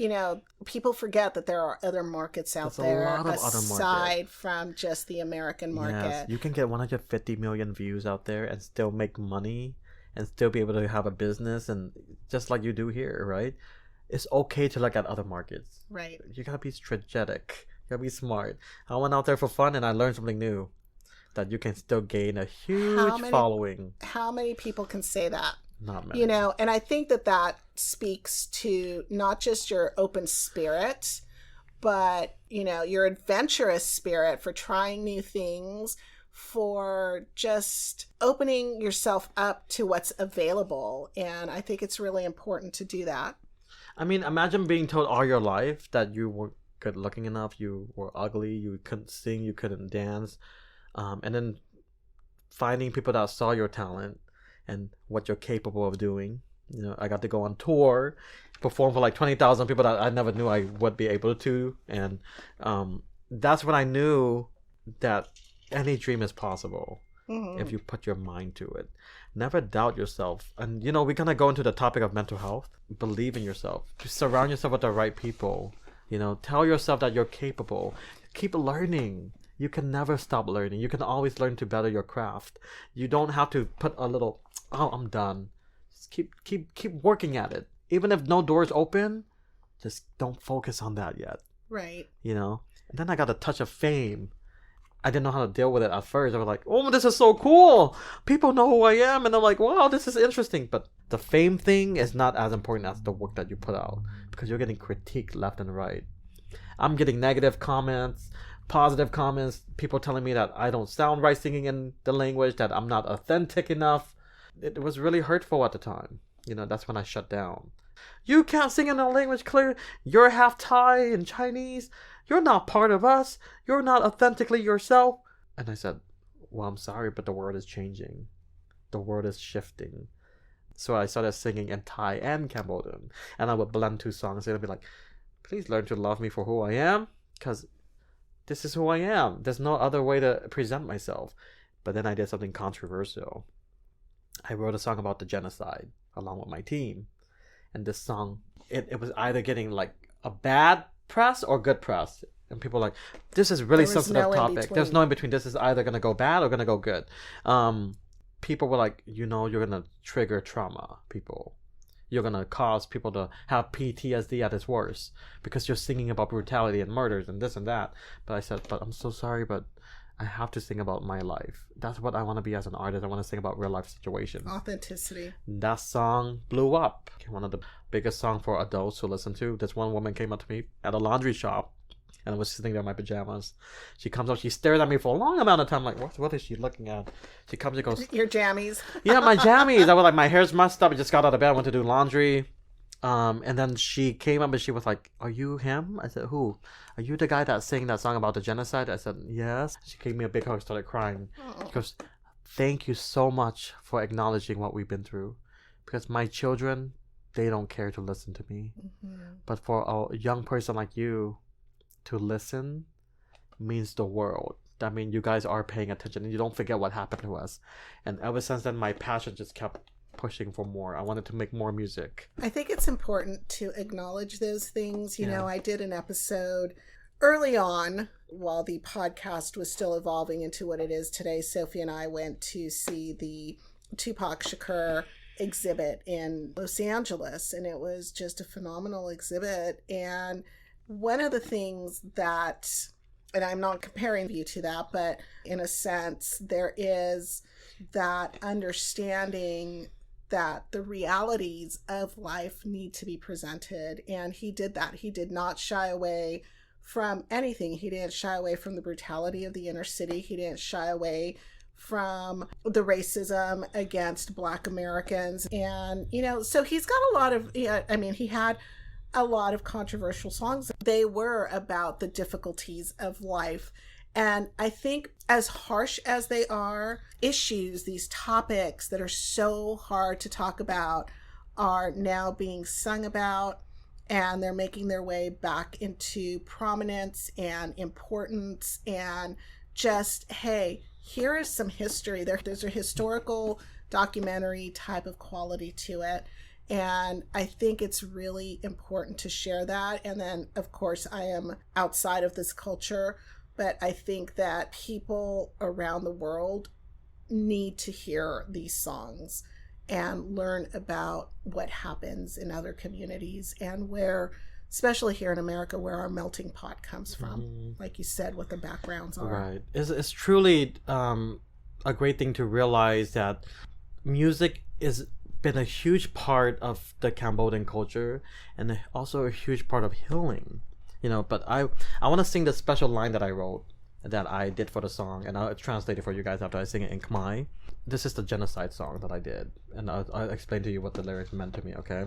people forget that there are other markets out there aside from just the American market. Yes, you can get 150 million views out there and still make money and still be able to have a business, and just like you do here, right? It's okay to look at other markets. Right. You gotta be strategic. You gotta be smart. I went out there for fun and I learned something new. That you can still gain a huge following. How many people can say that? Not many. And I think that speaks to not just your open spirit, but, your adventurous spirit for trying new things, for just opening yourself up to what's available. And I think it's really important to do that. I mean, imagine being told all your life that you weren't good looking enough, you were ugly, you couldn't sing, you couldn't dance. And then finding people that saw your talent and what you're capable of doing. I got to go on tour, perform for like 20,000 people that I never knew I would be able to. And that's when I knew that any dream is possible if you put your mind to it. Never doubt yourself. And, we're going to go into the topic of mental health. Believe in yourself. Surround yourself with the right people. Tell yourself that you're capable. Keep learning. You can never stop learning. You can always learn to better your craft. You don't have to put a little, I'm done. Just keep working at it. Even if no doors open, just don't focus on that yet. Right. And then I got a touch of fame. I didn't know how to deal with it at first. I was like, oh, this is so cool. People know who I am. And I'm like, wow, this is interesting. But the fame thing is not as important as the work that you put out, because you're getting critiqued left and right. I'm getting negative comments, positive comments, people telling me that I don't sound right singing in the language, that I'm not authentic enough. It was really hurtful at the time. That's when I shut down. You can't sing in a language clear. You're half Thai and Chinese. You're not part of us. You're not authentically yourself. And I said, well, I'm sorry, but the world is changing. The world is shifting. So I started singing in Thai and Cambodian. And I would blend 2 songs. And I'd be like, please learn to love me for who I am, because this is who I am. There's no other way to present myself. But then I did something controversial. I wrote a song about the genocide along with my team. And this song, it was either getting like a bad press or good press. And people were like, this is really sensitive topic. There's no in between. This is either going to go bad or going to go good. People were like, you're going to trigger trauma, people. You're going to cause people to have PTSD at its worst because you're singing about brutality and murders and this and that. But I said, but I'm so sorry, but I have to sing about my life. That's what I want to be as an artist. I want to sing about real life situations. Authenticity. That song blew up. One of the biggest songs for adults to listen to. This one woman came up to me at a laundry shop, and I was sitting there in my pajamas. She comes up, she stares at me for a long amount of time, like, what is she looking at? She comes and goes, your jammies. Yeah, my jammies. I was like, my hair's messed up. I just got out of bed, went to do laundry. And then she came up and she was like, are you him? I said, who? Are you the guy that sang that song about the genocide? I said, yes. She gave me a big hug, started crying. She goes, thank you so much for acknowledging what we've been through. Because my children, they don't care to listen to me. But for a young person like you to listen means the world. That means you guys are paying attention and you don't forget what happened to us. And ever since then, my passion just kept pushing for more. I wanted to make more music. I think it's important to acknowledge those things. You know, I did an episode early on while the podcast was still evolving into what it is today. Sophie and I went to see the Tupac Shakur exhibit in Los Angeles, and it was just a phenomenal exhibit. And one of the things that, and I'm not comparing you to that, but in a sense, there is that understanding that the realities of life need to be presented. And he did that. He did not shy away from anything. He didn't shy away from the brutality of the inner city. He didn't shy away from the racism against Black Americans. And, you know, so he's got a lot of, he had a lot of controversial songs. They were about the difficulties of life. And I think as harsh as they are, issues, these topics that are so hard to talk about are now being sung about, and they're making their way back into prominence and importance, and just, hey, here is some history. There's a historical documentary type of quality to it. And I think it's really important to share that. And then, of course, I am outside of this culture, but I think that people around the world need to hear these songs and learn about what happens in other communities, and where, especially here in America, where our melting pot comes from, like you said, what the backgrounds are. Right. It's truly a great thing to realize that music is been a huge part of the Cambodian culture, and also a huge part of healing. You know, but I want to sing the special line that I wrote, that I did for the song, and I'll translate it for you guys after I sing it in Khmer. This is the genocide song that I did, and I'll explain to you what the lyrics meant to me, okay?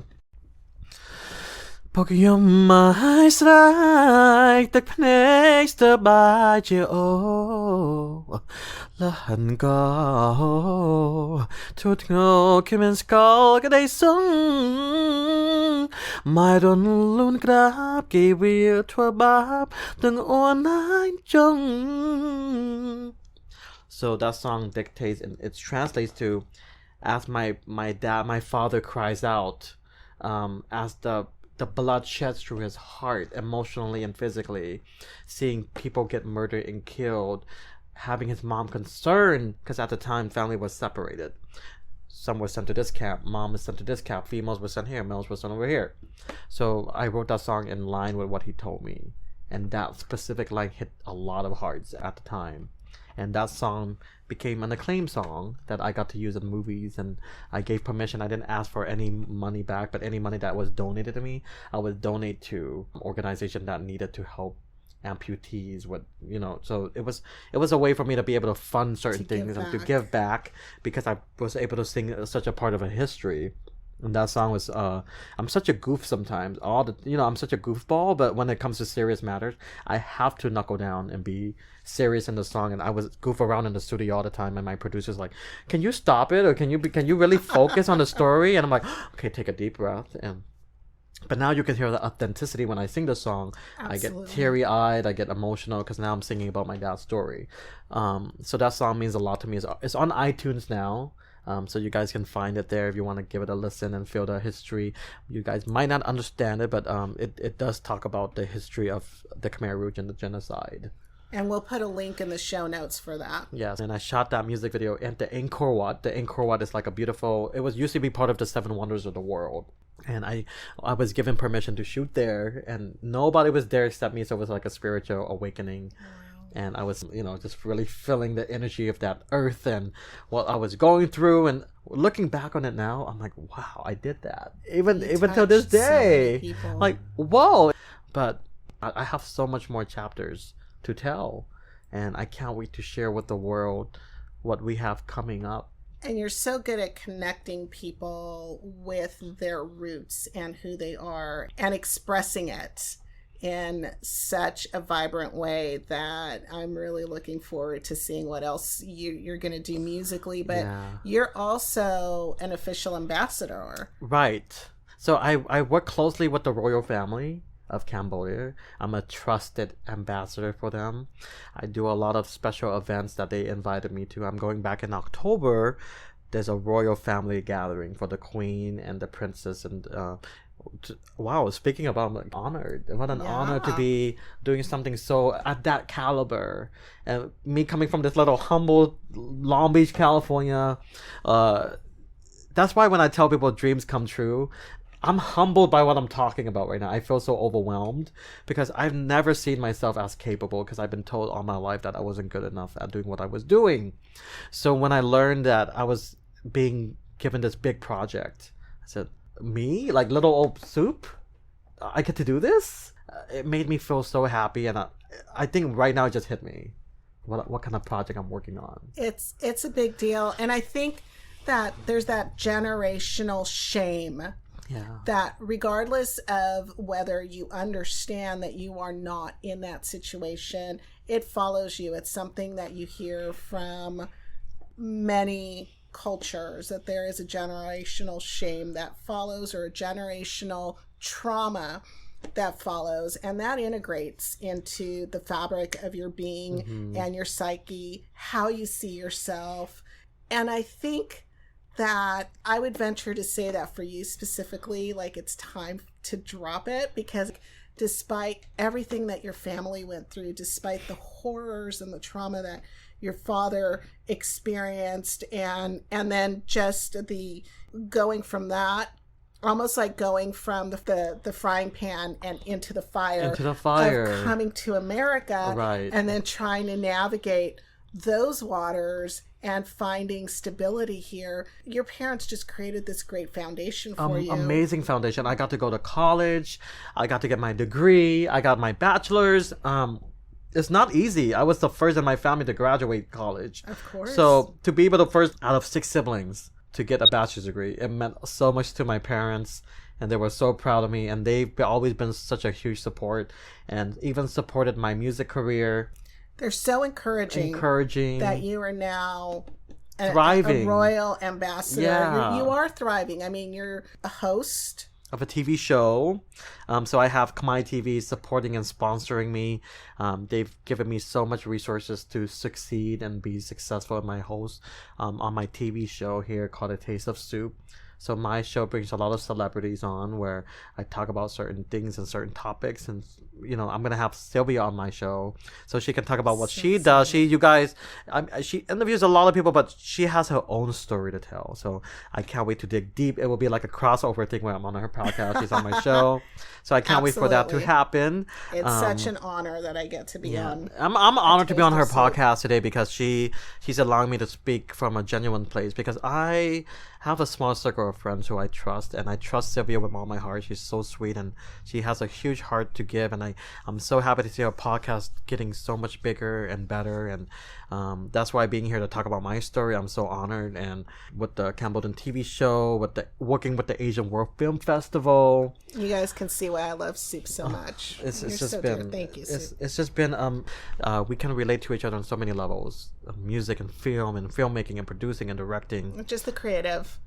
Pokyum my strike the place the by o la han go to go kim in skull they sung my don loon grab give you to a bab the online jung. So that song dictates, and it translates to, as my father cries out, as the blood sheds through his heart, emotionally and physically, seeing people get murdered and killed, having his mom concerned, because at the time family was separated. Some were sent to this camp, mom was sent to this camp, females were sent here, males were sent over here. So I wrote that song in line with what he told me, and that specific line hit a lot of hearts at the time. And that song became an acclaimed song that I got to use in movies, and I gave permission. I didn't ask for any money back, but any money that was donated to me, I would donate to an organization that needed to help amputees with, you know. So it was a way for me to be able to fund certain things and to give back, because I was able to sing such a part of a history. And that song was I'm such a goof sometimes. I'm such a goofball, but when it comes to serious matters, I have to knuckle down and be serious in the song. And I was goof around in the studio all the time, and my producer's like, "Can you stop it, or can you really focus on the story?" And I'm like, "Okay, take a deep breath." But now you can hear the authenticity when I sing the song. Absolutely. I get teary-eyed, I get emotional, because now I'm singing about my dad's story. So that song means a lot to me. It's on iTunes now. So you guys can find it there if you want to give it a listen and feel the history. You guys might not understand it, but it does talk about the history of the Khmer Rouge and the genocide. And we'll put a link in the show notes for that. Yes, and I shot that music video at the Angkor Wat. The Angkor Wat is like a beautiful, it was used to be part of the 7 Wonders of the World. And I was given permission to shoot there, and nobody was there except me, so it was like a spiritual awakening. And I was, just really feeling the energy of that earth and what I was going through. And looking back on it now, I'm like, wow, I did that. Even till this day. So like, whoa. But I have so much more chapters to tell. And I can't wait to share with the world what we have coming up. And you're so good at connecting people with their roots and who they are, and expressing it in such a vibrant way that I'm really looking forward to seeing what else you're going to do musically. But you're also an official ambassador. Right. So I work closely with the Royal Family of Cambodia. I'm a trusted ambassador for them. I do a lot of special events that they invited me to. I'm going back in October. There's a royal family gathering for the Queen and the Princess, and wow, speaking about, I'm like, honored. What an honor to be doing something so at that caliber. And me coming from this little humble Long Beach, California, that's why when I tell people dreams come true, I'm humbled by what I'm talking about right now. I feel so overwhelmed because I've never seen myself as capable, because I've been told all my life that I wasn't good enough at doing what I was doing. So when I learned that I was being given this big project, I said, me? Like little old soup? I get to do this? It made me feel so happy, and I think right now it just hit me what kind of project I'm working on. It's a big deal, and I think that there's that generational shame. Yeah. That regardless of whether you understand that you are not in that situation, it follows you. It's something that you hear from many cultures, that there is a generational shame that follows, or a generational trauma that follows, and that integrates into the fabric of your being and your psyche, how you see yourself. And I think that I would venture to say that for you specifically, like, it's time to drop it, because despite everything that your family went through, despite the horrors and the trauma that your father experienced, and then just the going from that, almost like going from the frying pan and into the fire of coming to America, right, and then trying to navigate those waters and finding stability here. Your parents just created this great foundation for you. Amazing foundation. I got to go to college. I got to get my degree. I got my bachelor's. It's not easy. I was the first in my family to graduate college. Of course. So to be able to first out of 6 siblings to get a bachelor's degree, it meant so much to my parents, and they were so proud of me, and they've always been such a huge support, and even supported my music career. They're so encouraging that you are now thriving, a royal ambassador. Yeah. You are thriving. I mean, you're a host of a TV show. So I have Khmer TV supporting and sponsoring me. They've given me so much resources to succeed and be successful in my host on my TV show here called A Taste of Soup. So my show brings a lot of celebrities on, where I talk about certain things and certain topics, and I'm gonna have Sylvia on my show, so she can talk about what she does. She interviews a lot of people, but she has her own story to tell. So I can't wait to dig deep. It will be like a crossover thing where I'm on her podcast, she's on my show. So I can't wait for that to happen. It's such an honor that I get to be on. I'm honored to be on her podcast today, because she's allowing me to speak from a genuine place, because I have a small circle of friends who I trust, and I trust Sylvia with all my heart. She's so sweet, and she has a huge heart to give, and I'm so happy to see her podcast getting so much bigger and better, and that's why being here to talk about my story, I'm so honored. And with the Cambodian TV show, working with the Asian World Film Festival, you guys can see why I love Soup so much. Thank you, Soup. It's just been we can relate to each other on so many levels: music and film and filmmaking and producing and directing. Just the creative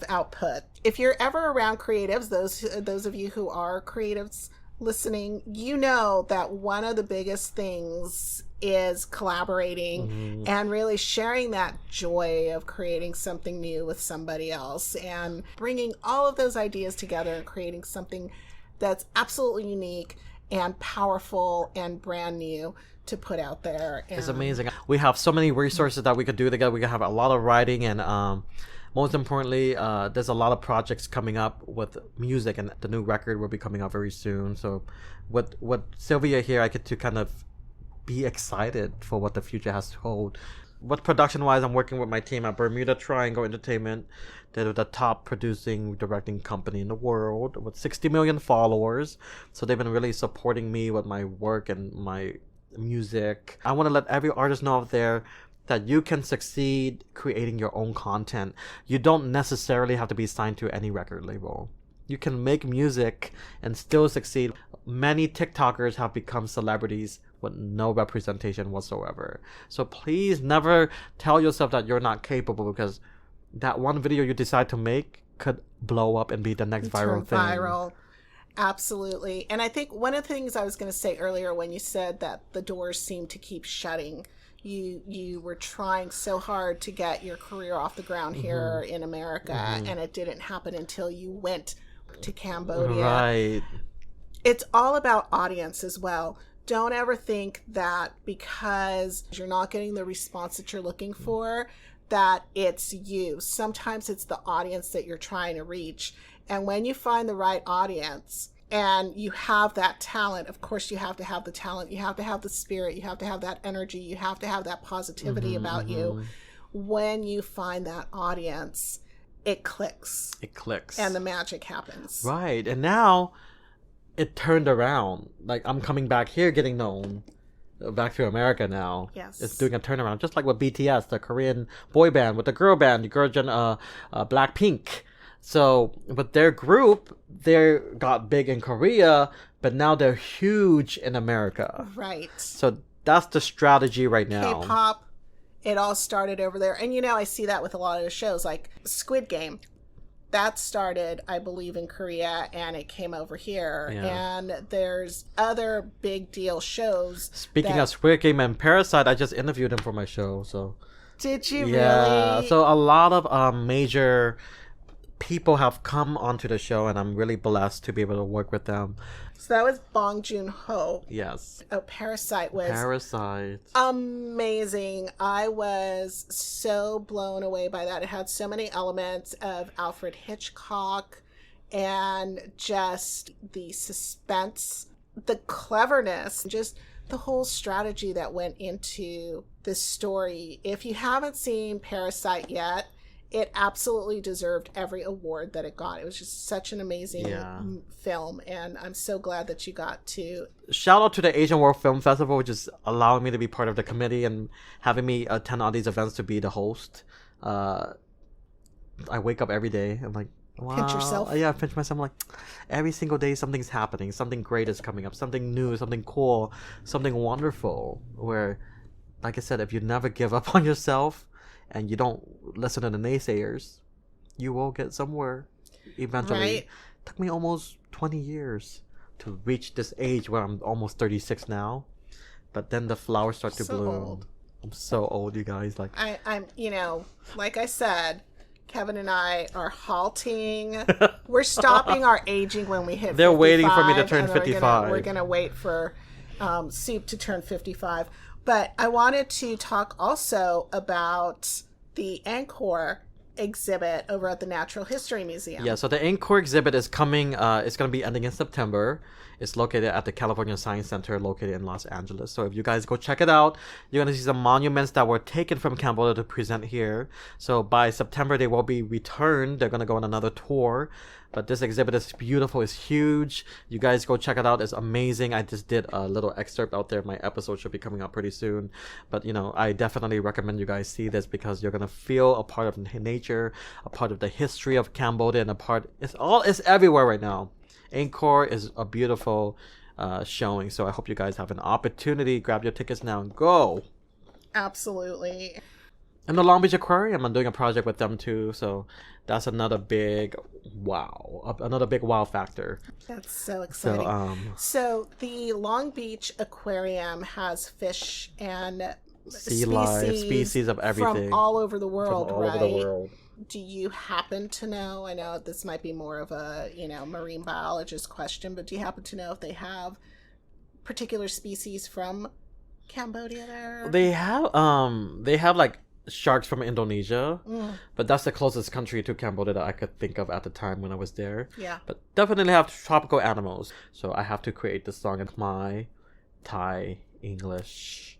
output. If you're ever around creatives, those of you who are creatives listening, you know that one of the biggest things is collaborating and really sharing that joy of creating something new with somebody else, and bringing all of those ideas together and creating something that's absolutely unique and powerful and brand new to put out there. It's amazing. We have so many resources that we could do together. We can have a lot of writing, and most importantly, there's a lot of projects coming up with music, and the new record will be coming out very soon. So with Sylvia here, I get to kind of be excited for what the future has to hold. With production-wise, I'm working with my team at Bermuda Triangle Entertainment. They're the top producing, directing company in the world with 60 million followers. So they've been really supporting me with my work and my music. I want to let every artist know out there that you can succeed creating your own content. You don't necessarily have to be signed to any record label. You can make music and still succeed. Many TikTokers have become celebrities with no representation whatsoever. So please never tell yourself that you're not capable, because that one video you decide to make could blow up and be the next viral thing. Viral. Absolutely. And I think one of the things I was going to say earlier, when you said that the doors seem to keep shutting, you were trying so hard to get your career off the ground here in America, and it didn't happen until you went to Cambodia. Right. It's all about audience as well. Don't ever think that because you're not getting the response that you're looking for, that it's you. Sometimes it's the audience that you're trying to reach. And when you find the right audience and you have that talent, of course you have to have the talent, you have to have the spirit, you have to have that energy, you have to have that positivity about you. When you find that audience, it clicks. It clicks. And the magic happens. Right. And now it turned around. Like, I'm coming back here getting known. Back to America now. Yes. It's doing a turnaround. Just like with BTS, the Korean boy band, with the girl band, the Blackpink. So, with their group, they got big in Korea, but now they're huge in America. Right. So, that's the strategy right now. K-pop. It all started over there. And, I see that with a lot of the shows, like Squid Game. That started, I believe, in Korea, and it came over here. Yeah. And there's other big deal shows. Speaking of Squid Game and Parasite, I just interviewed them for my show. So did you really? really? So a lot of major people have come onto the show, and I'm really blessed to be able to work with them. So that was Bong Joon-ho. Yes. Oh, Parasite was amazing. I was so blown away by that. It had so many elements of Alfred Hitchcock and just the suspense, the cleverness, just the whole strategy that went into this story. If you haven't seen Parasite yet, it absolutely deserved every award that it got. It was just such an amazing film, and I'm so glad that you got to. Shout out to the Asian World Film Festival, which is allowing me to be part of the committee and having me attend all these events to be the host. I wake up every day. I'm like, wow. Pinch yourself. Yeah, I pinch myself. I'm like, every single day something's happening. Something great is coming up. Something new, something cool, something wonderful. Where, like I said, if you never give up on yourself, and you don't listen to the naysayers, you will get somewhere eventually. Right. It took me almost 20 years to reach this age where I'm almost 36 now. But then the flowers start to bloom. Old. I'm so old, you guys. Like I'm, like I said, Kevin and I are halting. We're stopping our aging when we hit 55. They're waiting for me to turn 55. We're going to wait for Soup to turn 55. But I wanted to talk also about the Angkor exhibit over at the Natural History Museum. Yeah, so the Angkor exhibit is coming, it's going to be ending in September. It's located at the California Science Center located in Los Angeles. So if you guys go check it out, you're going to see some monuments that were taken from Cambodia to present here. So by September, they will be returned. They're going to go on another tour. But this exhibit is beautiful. It's huge. You guys go check it out. It's amazing. I just did a little excerpt out there. My episode should be coming out pretty soon. But, I definitely recommend you guys see this because you're going to feel a part of nature, a part of the history of Cambodia, and it's everywhere right now. Angkor is a beautiful showing. So I hope you guys have an opportunity. Grab your tickets now and go. Absolutely. And the Long Beach Aquarium, I'm doing a project with them too. So that's another big wow factor. That's so exciting. So the Long Beach Aquarium has fish and sea life, species of everything from all over the world, over the world. Do you happen to know, I know this might be more of a, marine biologist question, but do you happen to know if they have particular species from Cambodia there? They have like sharks from Indonesia, but that's the closest country to Cambodia that I could think of at the time when I was there. Yeah. But definitely have tropical animals. So I have to create the song in Khmer, Thai, English.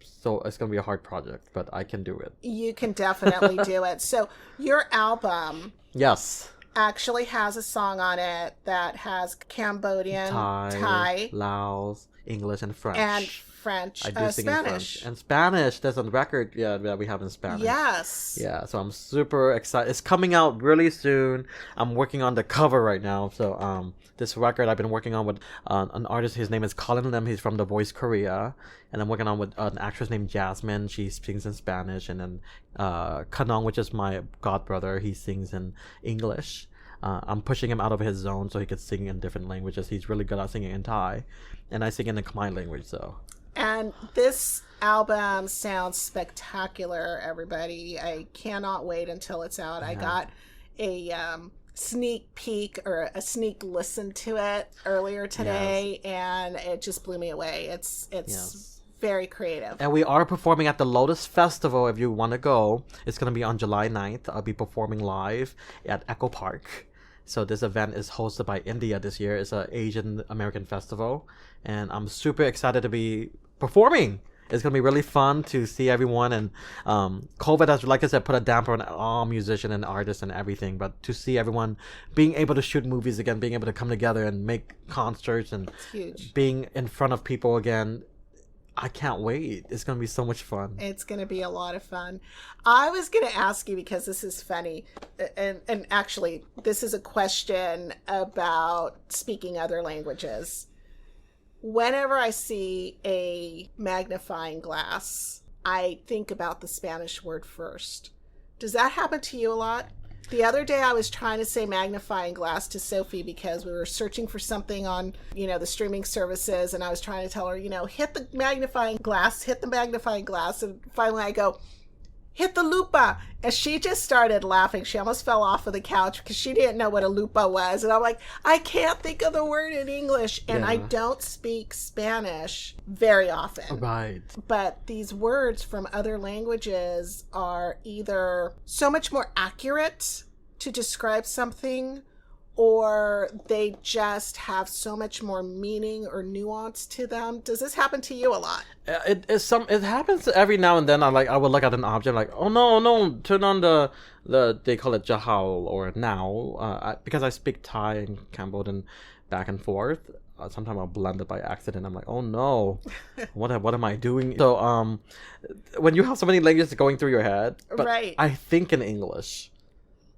So it's going to be a hard project, but I can do it. You can definitely do it. So your album... Yes. Actually has a song on it that has Cambodian, Thai, Laos, English, and French. I do sing Spanish. in French. And Spanish. There's a record that we have in Spanish. Yes. Yeah, so I'm super excited. It's coming out really soon. I'm working on the cover right now. So this record I've been working on with an artist. His name is Colin Lim. He's from The Voice Korea. And I'm working on with an actress named Jasmine. She sings in Spanish. And then Kanong, which is my godbrother, he sings in English. I'm pushing him out of his zone so he could sing in different languages. He's really good at singing in Thai. And I sing in the Khmer language, so... And this album sounds spectacular, everybody. I cannot wait until it's out. Yeah. I got a sneak peek or a sneak listen to it earlier today, and it just blew me away. It's Very creative. And we are performing at the Lotus Festival if you want to go. It's going to be on July 9th. I'll be performing live at Echo Park. So this event is hosted by India this year. It's an Asian American festival. And I'm super excited to be performing. It's going to be really fun to see everyone. And COVID has, like I said, put a damper on all musicians and artists and everything. But to see everyone being able to shoot movies again, being able to come together and make concerts and being in front of people again, I can't wait. It's going to be so much fun. It's going to be a lot of fun. I was going to ask you, because this is funny, and actually, this is a question about speaking other languages. Whenever I see a magnifying glass, I think about the Spanish word first. Does that happen to you a lot? The other day I was trying to say magnifying glass to Sophie because we were searching for something on, the streaming services, and I was trying to tell her, hit the magnifying glass. And finally I go, hit the lupa. And she just started laughing. She almost fell off of the couch because she didn't know what a lupa was. And I'm like, I can't think of the word in English. And I don't speak Spanish very often. Right. But these words from other languages are either so much more accurate to describe something, or they just have so much more meaning or nuance to them. Does this happen to you a lot? It happens every now and then. I would look at an object like, oh no, turn on the they call it jahal or now, because I speak Thai and Cambodian back and forth. Sometimes I'll blend it by accident. I'm like, oh no, what am I doing? So when you have so many languages going through your head, but right. I think in English.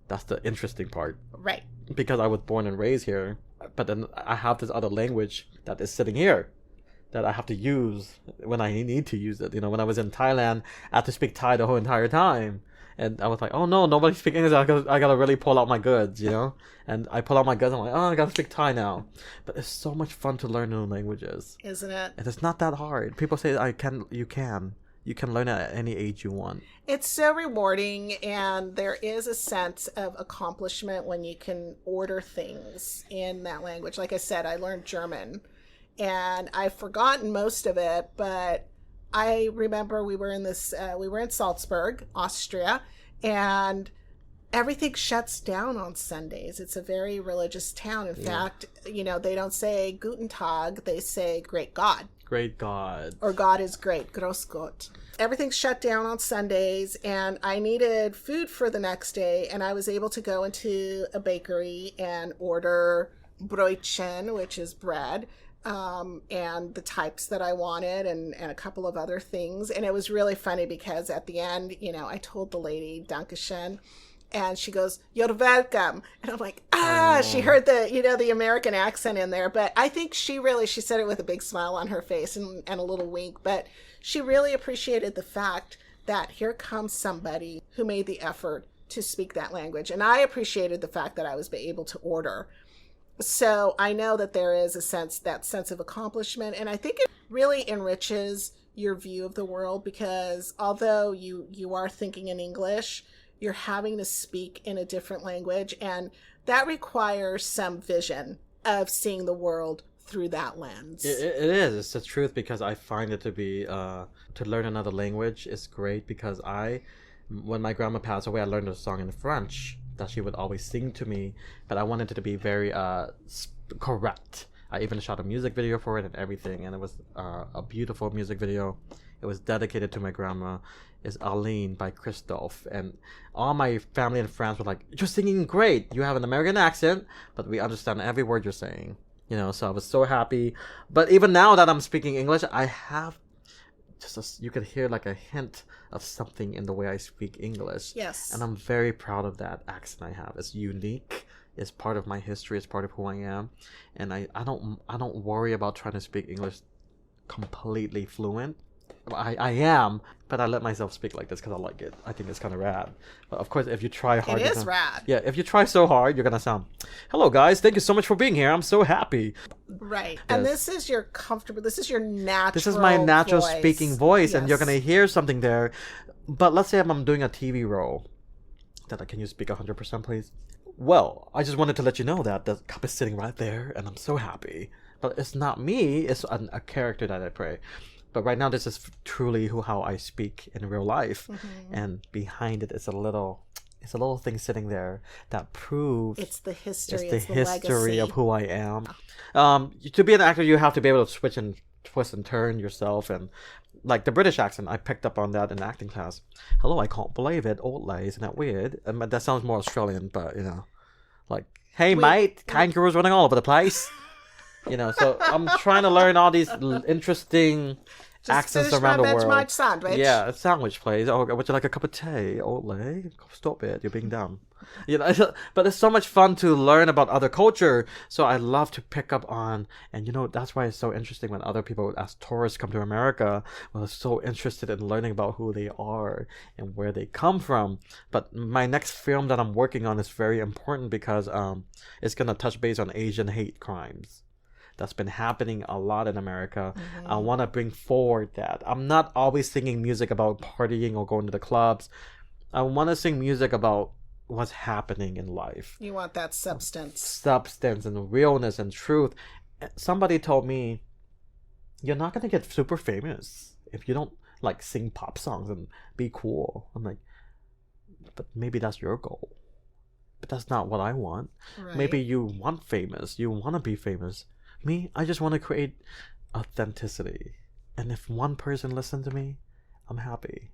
That's the interesting part. Right. Because I was born and raised here, but then I have this other language that is sitting here that I have to use when I need to use it. When I was in Thailand, I had to speak Thai the whole entire time. And I was like, oh no, nobody speaks English. I gotta really pull out my goods, And I pull out my goods. I'm like, oh, I gotta speak Thai now. But it's so much fun to learn new languages. Isn't it? And it's not that hard. People say, you can. You can learn it at any age you want. It's so rewarding, and there is a sense of accomplishment when you can order things in that language. Like I said, I learned German, and I've forgotten most of it, but I remember we were in Salzburg, Austria, and everything shuts down on Sundays. It's a very religious town. In fact, they don't say Guten Tag, they say Great God. Great God. Or God is great, Groß Gott. Everything's shut down on Sundays, and I needed food for the next day, and I was able to go into a bakery and order Brötchen, which is bread, and the types that I wanted, and a couple of other things. And it was really funny because at the end, I told the lady, Dankeschön, and she goes, you're welcome. And I'm like, she heard the American accent in there. But I think she said it with a big smile on her face and a little wink. But she really appreciated the fact that here comes somebody who made the effort to speak that language. And I appreciated the fact that I was able to order. So I know that there is that sense of accomplishment. And I think it really enriches your view of the world, because although you are thinking in English, you're having to speak in a different language, and that requires some vision of seeing the world through that lens. It is. It's the truth, because I find it to be, to learn another language is great, because when my grandma passed away, I learned a song in French that she would always sing to me, but I wanted it to be very correct. I even shot a music video for it and everything, and it was a beautiful music video. It was dedicated to my grandma. It's Aline by Christophe, and all my family and friends were like, you're singing great, you have an American accent, but we understand every word you're saying, so I was so happy. But even now that I'm speaking English, I have you could hear like a hint of something in the way I speak English. Yes. And I'm very proud of that accent I have. It's unique. It's part of my history. It's part of who I am. And I don't worry about trying to speak English completely fluent. I am, but I let myself speak like this because I like it. I think it's kind of rad. But of course, if you try hard... It is rad. Yeah, if you try so hard, you're going to sound, hello guys, thank you so much for being here. I'm so happy. Right. Yes. And this is your natural This is my natural voice. speaking voice, Yes. and you're going to hear something there. But let's say I'm doing a TV role. Can you speak 100%, please? Well, I just wanted to let you know that the cup is sitting right there, and I'm so happy. But it's not me, it's a character that I play. But right now, this is truly how I speak in real life, and behind it is a little thing sitting there that proves it's the history. It's the history legacy of who I am. To be an actor, you have to be able to switch and twist and turn yourself, and like the British accent, I picked up on that in acting class. Hello, I can't believe it. Old isn't that weird? That sounds more Australian, but like, hey mate, kangaroos running all over the place. So I'm trying to learn all these interesting accents around the world. Sandwich. Yeah, a sandwich, please. Oh, would you like a cup of tea? Ole, stop it. You're being dumb. But it's so much fun to learn about other culture. So I love to pick up on, and that's why it's so interesting when other people, as tourists, come to America. Well, they're so interested in learning about who they are and where they come from. But my next film that I'm working on is very important because it's gonna touch base on Asian hate crimes. That's been happening a lot in America. I want to bring forward that. I'm not always singing music about partying or going to the clubs. I want to sing music about what's happening in life. You want that substance. Substance and realness and truth. Somebody told me, you're not going to get super famous if you don't like sing pop songs and be cool. I'm like, but maybe that's your goal. But that's not what I want. Right. Maybe you want famous. You want to be famous. Me, I just want to create authenticity. And if one person listens to me, I'm happy.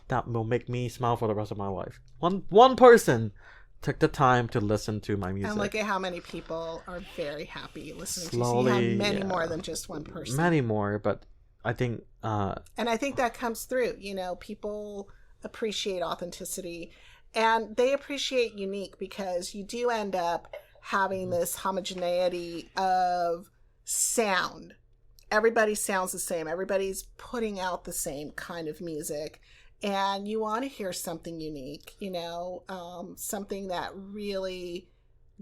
That will make me smile for the rest of my life. One person took the time to listen to my music. And look at how many people are very happy listening to you. So you have many more than just one person. Many more, but I think... and I think that comes through. People appreciate authenticity. And they appreciate unique because you do end up having this homogeneity of sound. Everybody sounds the same. Everybody's putting out the same kind of music. And you want to hear something unique, something that really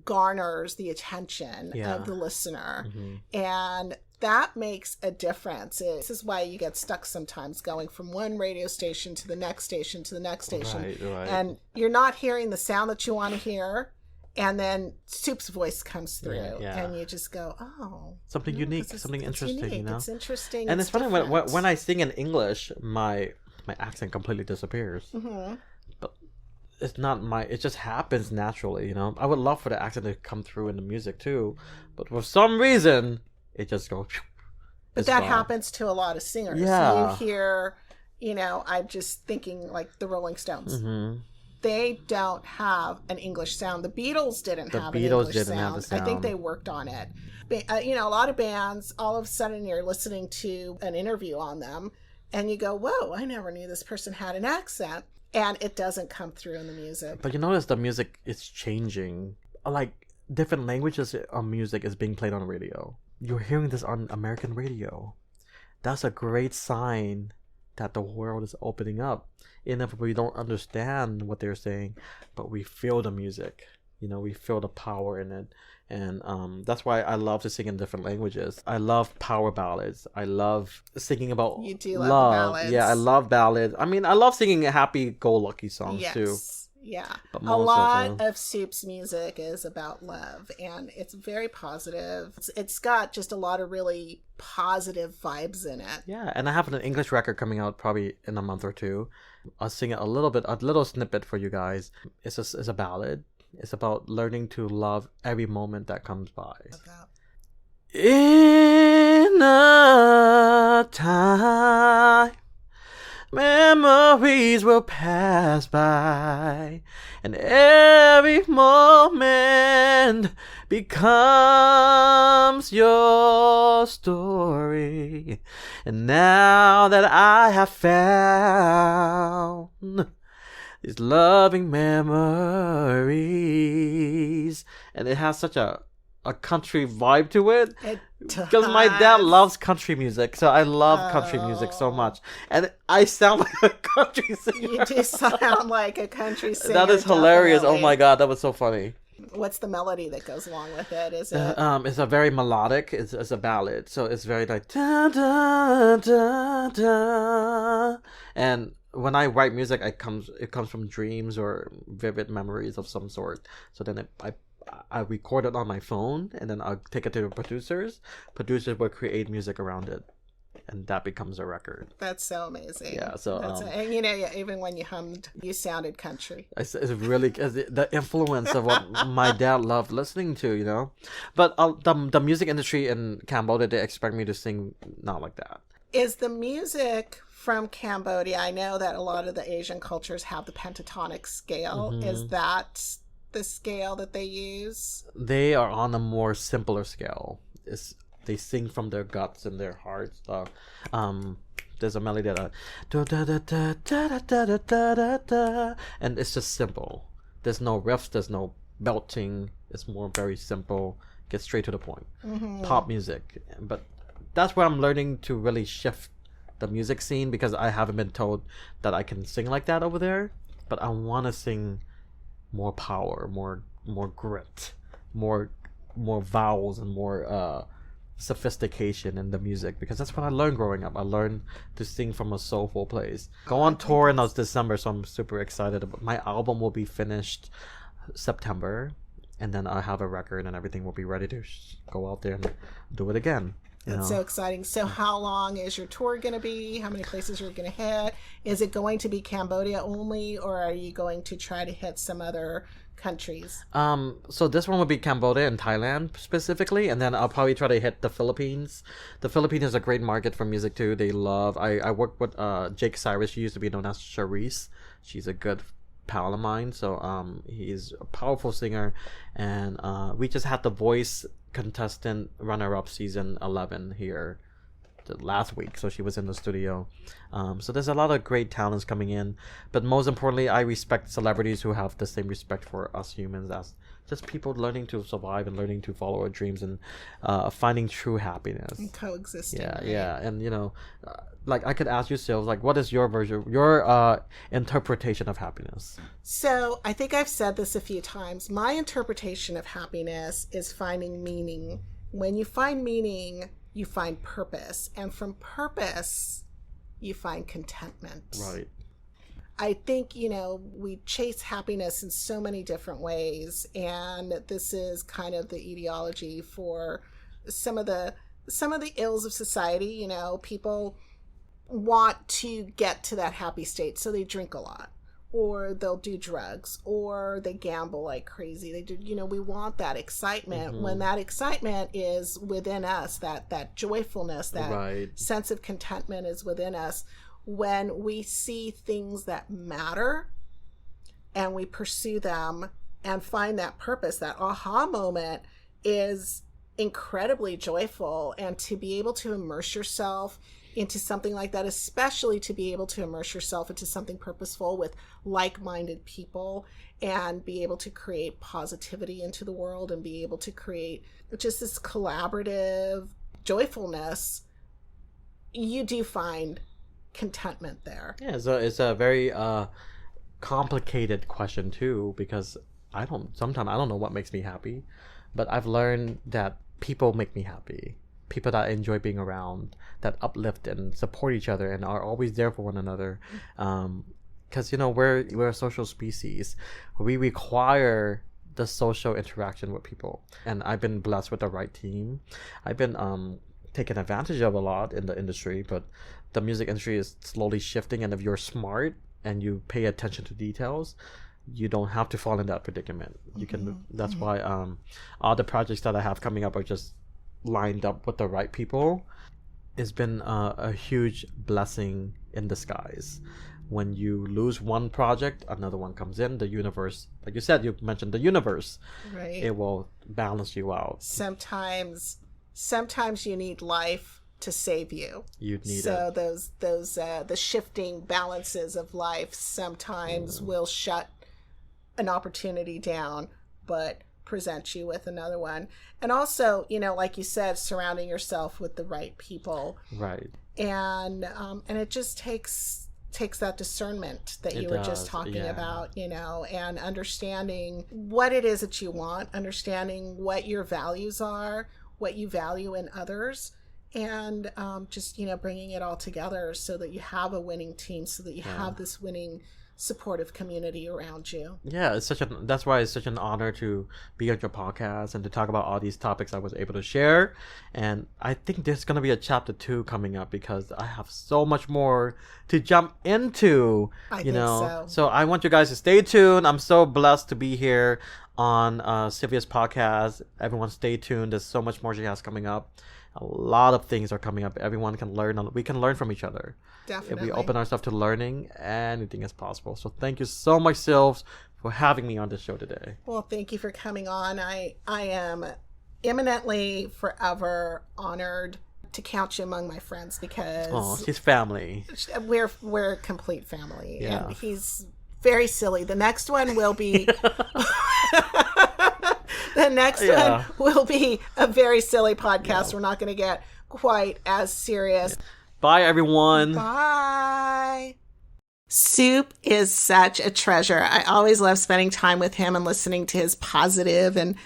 garners the attention of the listener. And that makes a difference. This is why you get stuck sometimes going from one radio station to the next station to the next station. Right. And you're not hearing the sound that you want to hear. And then Soup's voice comes through, and you just go, "Oh, something unique, something interesting." Unique. It's interesting, and it's funny when I sing in English, my accent completely disappears. But it's not it just happens naturally, I would love for the accent to come through in the music too, but for some reason it just goes. But that happens to a lot of singers. Yeah. You hear, I'm just thinking like the Rolling Stones. They don't have an English sound. The Beatles didn't have an English sound. I think they worked on it. A lot of bands, all of a sudden you're listening to an interview on them and you go, whoa, I never knew this person had an accent. And it doesn't come through in the music. But you notice the music is changing. Like different languages of music is being played on radio. You're hearing this on American radio. That's a great sign that the world is opening up. Even if we don't understand what they're saying, but we feel the music. We feel the power in it. And that's why I love to sing in different languages. I love power ballads. I love singing about You do love ballads. Yeah, I love ballads. I mean, I love singing happy-go-lucky songs too. Yeah. But a lot of Soup's music is about love, and it's very positive. It's got just a lot of really positive vibes in it. Yeah, and I have an English record coming out probably in a month or two. I'll sing it a little snippet for you guys. It's a ballad. It's about learning to love every moment that comes by. In a time, memories will pass by, and every moment becomes your story. And now that I have found these loving memories, and it has such a country vibe to it. Because my dad loves country music, so I love country music so much. And I sound like a country singer. You do sound like a country singer. That is hilarious. Definitely. Oh my god, that was so funny. What's the melody that goes along with it? Is it? It's a very melodic. It's a ballad, so it's very like da da da da. And when I write music, it comes from dreams or vivid memories of some sort. So then I record it on my phone, and then I'll take it to the producers. Producers will create music around it, and that becomes a record. That's so amazing. Yeah, so and you know, even when you hummed, you sounded country. It's really the influence of what my dad loved listening to, you know. But the music industry in Cambodia, they expect me to sing not like that. Is the music from Cambodia? I know that a lot of the Asian cultures have the pentatonic scale. Is that the scale that they use? They are on a more simpler scale. They sing from their guts and their hearts. There's a melody that and it's just simple. There's no riffs, there's no belting. It's more very simple, get straight to the point. Pop music. But that's where I'm learning to really shift the music scene, because I haven't been told that I can sing like that over there. But I want to sing more power, more grit, more vowels, and more sophistication in the music, because that's what I learned growing up. I learned to sing from a soulful place. Go on tour in December, so I'm super excited. My album will be finished September, and then I have a record and everything will be ready to go out there and do it again. That's so exciting. So how long is your tour going to be? How many places are you going to hit? Is it going to be Cambodia only, or are you going to try to hit some other countries? So this one would be Cambodia and Thailand specifically, and then I'll probably try to hit the Philippines. The Philippines is a great market for music too. They love. I work with Jake Cyrus. She used to be known as Charisse. She's a good pal of mine. So he's a powerful singer, and we just had the Voice contestant runner-up season 11 here last week, so she was in the studio. So there's a lot of great talents coming in, but most importantly, I respect celebrities who have the same respect for us humans as just people learning to survive and learning to follow our dreams and finding true happiness and coexisting. Yeah. And you know, like I could ask you, Sylv, like what is your version, your interpretation of happiness? So I think I've said this a few times. My interpretation of happiness is finding meaning. When you find meaning, you find purpose, and from purpose you find contentment. Right. I think, you know, we chase happiness in so many different ways, and this is kind of the etiology for some of the ills of society. You know, people want to get to that happy state, so they drink a lot, or they'll do drugs, or they gamble like crazy. They do, you know, we want that excitement. When that excitement is within us, that joyfulness, that sense of contentment is within us. When we see things that matter and we pursue them and find that purpose, that aha moment is incredibly joyful. And to be able to immerse yourself into something like that, especially to be able to immerse yourself into something purposeful with like-minded people and be able to create positivity into the world and be able to create just this collaborative joyfulness, you do find contentment there. Yeah, so it's a very complicated question too, because sometimes I don't know what makes me happy, but I've learned that people make me happy. People that I enjoy being around, that uplift and support each other and are always there for one another. Because, you know, we're a social species. We require the social interaction with people. And I've been blessed with the right team. I've been taken advantage of a lot in the industry, but the music industry is slowly shifting. And if you're smart and you pay attention to details, you don't have to fall in that predicament. You can. That's why all the projects that I have coming up are just lined up with the right people. It's been a huge blessing in disguise. When you lose one project, another one comes in. The universe, like you said, you mentioned the universe, right? It will balance you out. Sometimes you need life to save you. You need so those the shifting balances of life sometimes will shut an opportunity down, but present you with another one. And also, you know, like you said, surrounding yourself with the right people, right? And it just takes that discernment that you were just talking about, you know, and understanding what it is that you want, understanding what your values are, what you value in others, and just, you know, bringing it all together so that you have a winning team, so that you have this winning supportive community around you. Yeah, that's why it's such an honor to be on your podcast and to talk about all these topics I was able to share. And I think there's going to be a chapter 2 coming up because I have so much more to jump into, I think so. So I want you guys to stay tuned. I'm so blessed to be here on Sylvia's podcast. Everyone stay tuned. There's so much more she has coming up. A lot of things are coming up. Everyone can learn. We can learn from each other. Definitely. If we open ourselves to learning, anything is possible. So thank you so much, Sylvs, for having me on this show today. Well, thank you for coming on. I am eminently forever honored to count you among my friends because she's family. We're a complete family. Yeah. And he's very silly. The next one will be one will be a very silly podcast. Yeah. We're not going to get quite as serious. Yeah. Bye, everyone. Bye. Soup is such a treasure. I always love spending time with him and listening to his positive and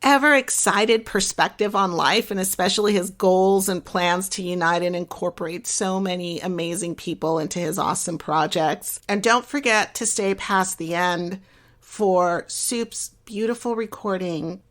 ever excited perspective on life, and especially his goals and plans to unite and incorporate so many amazing people into his awesome projects. And don't forget to stay past the end for Soup's beautiful recording.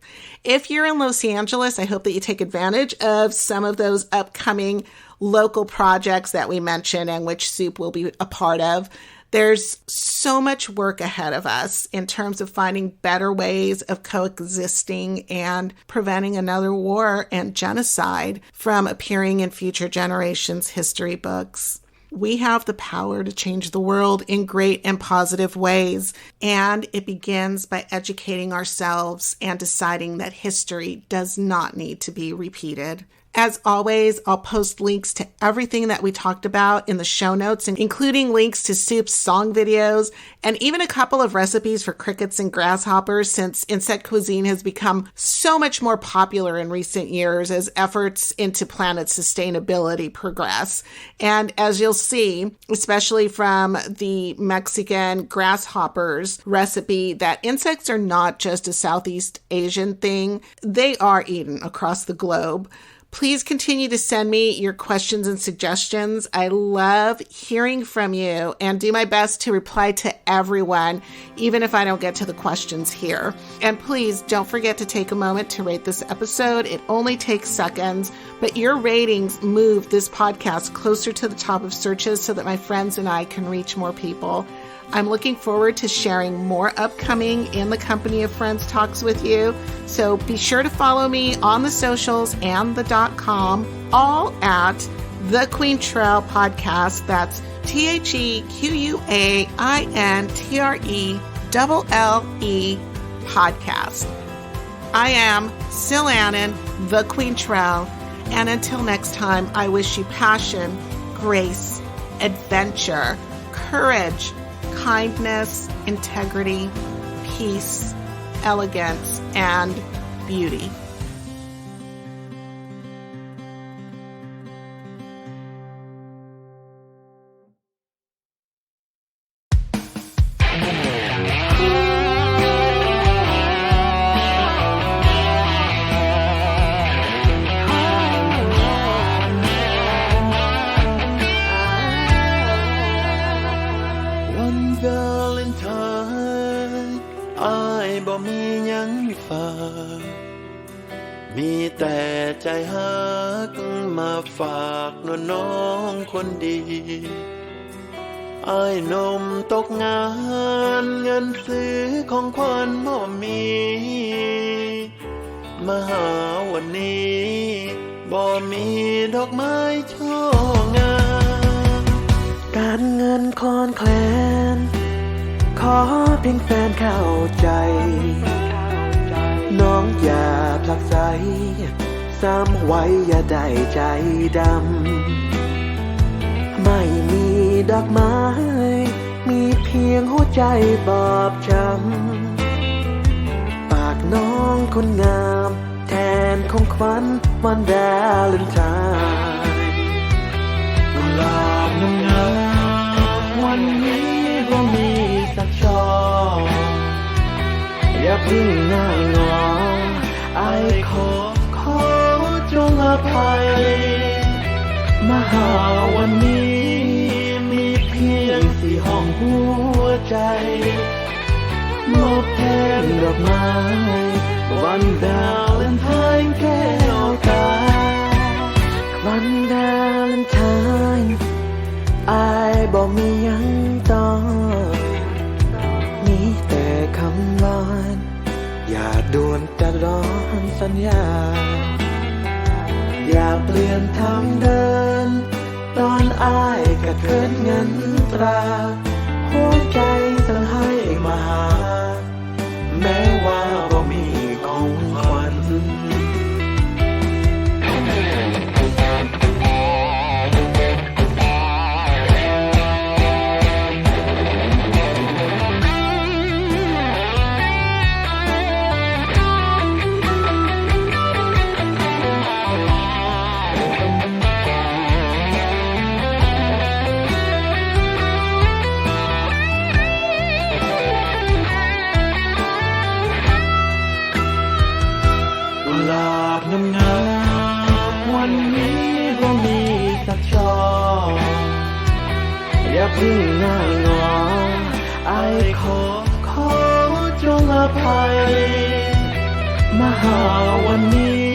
If you're in Los Angeles, I hope that you take advantage of some of those upcoming local projects that we mentioned and which Soup will be a part of. There's so much work ahead of us in terms of finding better ways of coexisting and preventing another war and genocide from appearing in future generations' history books. We have the power to change the world in great and positive ways, and it begins by educating ourselves and deciding that history does not need to be repeated. As always, I'll post links to everything that we talked about in the show notes, including links to Soup's song videos and even a couple of recipes for crickets and grasshoppers, since insect cuisine has become so much more popular in recent years as efforts into planet sustainability progress. And as you'll see, especially from the Mexican grasshoppers recipe, that insects are not just a Southeast Asian thing. They are eaten across the globe. Please continue to send me your questions and suggestions. I love hearing from you and do my best to reply to everyone, even if I don't get to the questions here. And please don't forget to take a moment to rate this episode. It only takes seconds, but your ratings move this podcast closer to the top of searches so that my friends and I can reach more people. I'm looking forward to sharing more upcoming In the Company of Friends talks with you. So be sure to follow me on the socials and the .com, all at The Queen Trail Podcast. That's TheQuaintrelle Podcast. I am Sil Annan, The Queen Trail, and until next time, I wish you passion, grace, adventure, courage, kindness, integrity, peace, elegance, and beauty.มีแต่ใจฮักมาฝากน้องคนดีอ้ายหนุ่มตกงานเงินซื้อของขวัญบ่มีมาหาวันนี้บ่มีดอกไม้ช่อ การเงินคลอนแคลนขอเพียงแฟนเข้าใจน้องอย่าผลักไสซ้ำไว้อย่าได้ใจดำไม่มีดอกไม้มีเพียงหัวใจบอบช้ำปากน้องคนงามแทนของขวัญวันวาเลนไทน์กุหลาบงามวันนี้บ่มีสักช่ออย่าเพิ่งง่ายงอไอ้ขอจงอภัยมาหาวันนี้มีเพียงเสีย ห้องหัวใจมอบแทนดอกไม้วันวาเลนไทน์แก้วตาวันวาเลนไทน์อายบ่มีหยังต้องมีแต่คำหวานอย่าด่วนกระดอนสัญญาอย่าเปลี่ยนทางเดินตอนอายกระเทินเงินตราหัวใจสั่งให้มาหาแม้ว่าบ่มีของขวัญลาบงามๆวันนี้ก็มีสักช่ออย่าพึ่งหน้างอไอขอจงอภัยมาหาวันนี้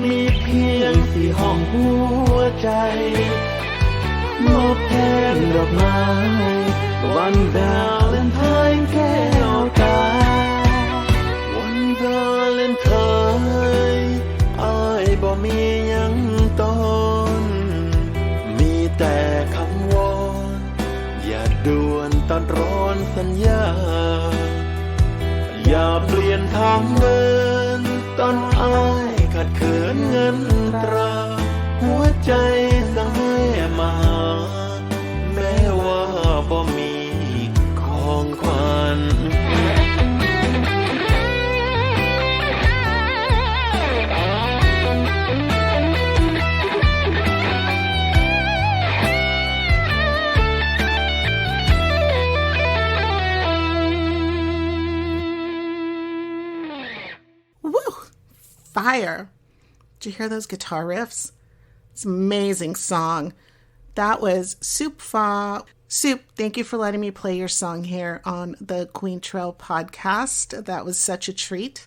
มีเพียงสี่ห้องหัวใจมอบแทนดอกไม้วันวาเลนไทน์แก้วตาวันวาเลนไทน์อายบ่มีหยังตอนมีแต่คำวอนอย่าด่วนตัดร้อนสัญญาอย่าเปลี่ยนทางเดินตอนอายขาดเขินเงินตราหัวใจสั่งให้มาหาแม้ว่าบ่มีของขวัญWoo! Fire. Did you hear those guitar riffs? It's an amazing song. That was Soup Fa. Soup, thank you for letting me play your song here on the Queen Trail podcast. That was such a treat.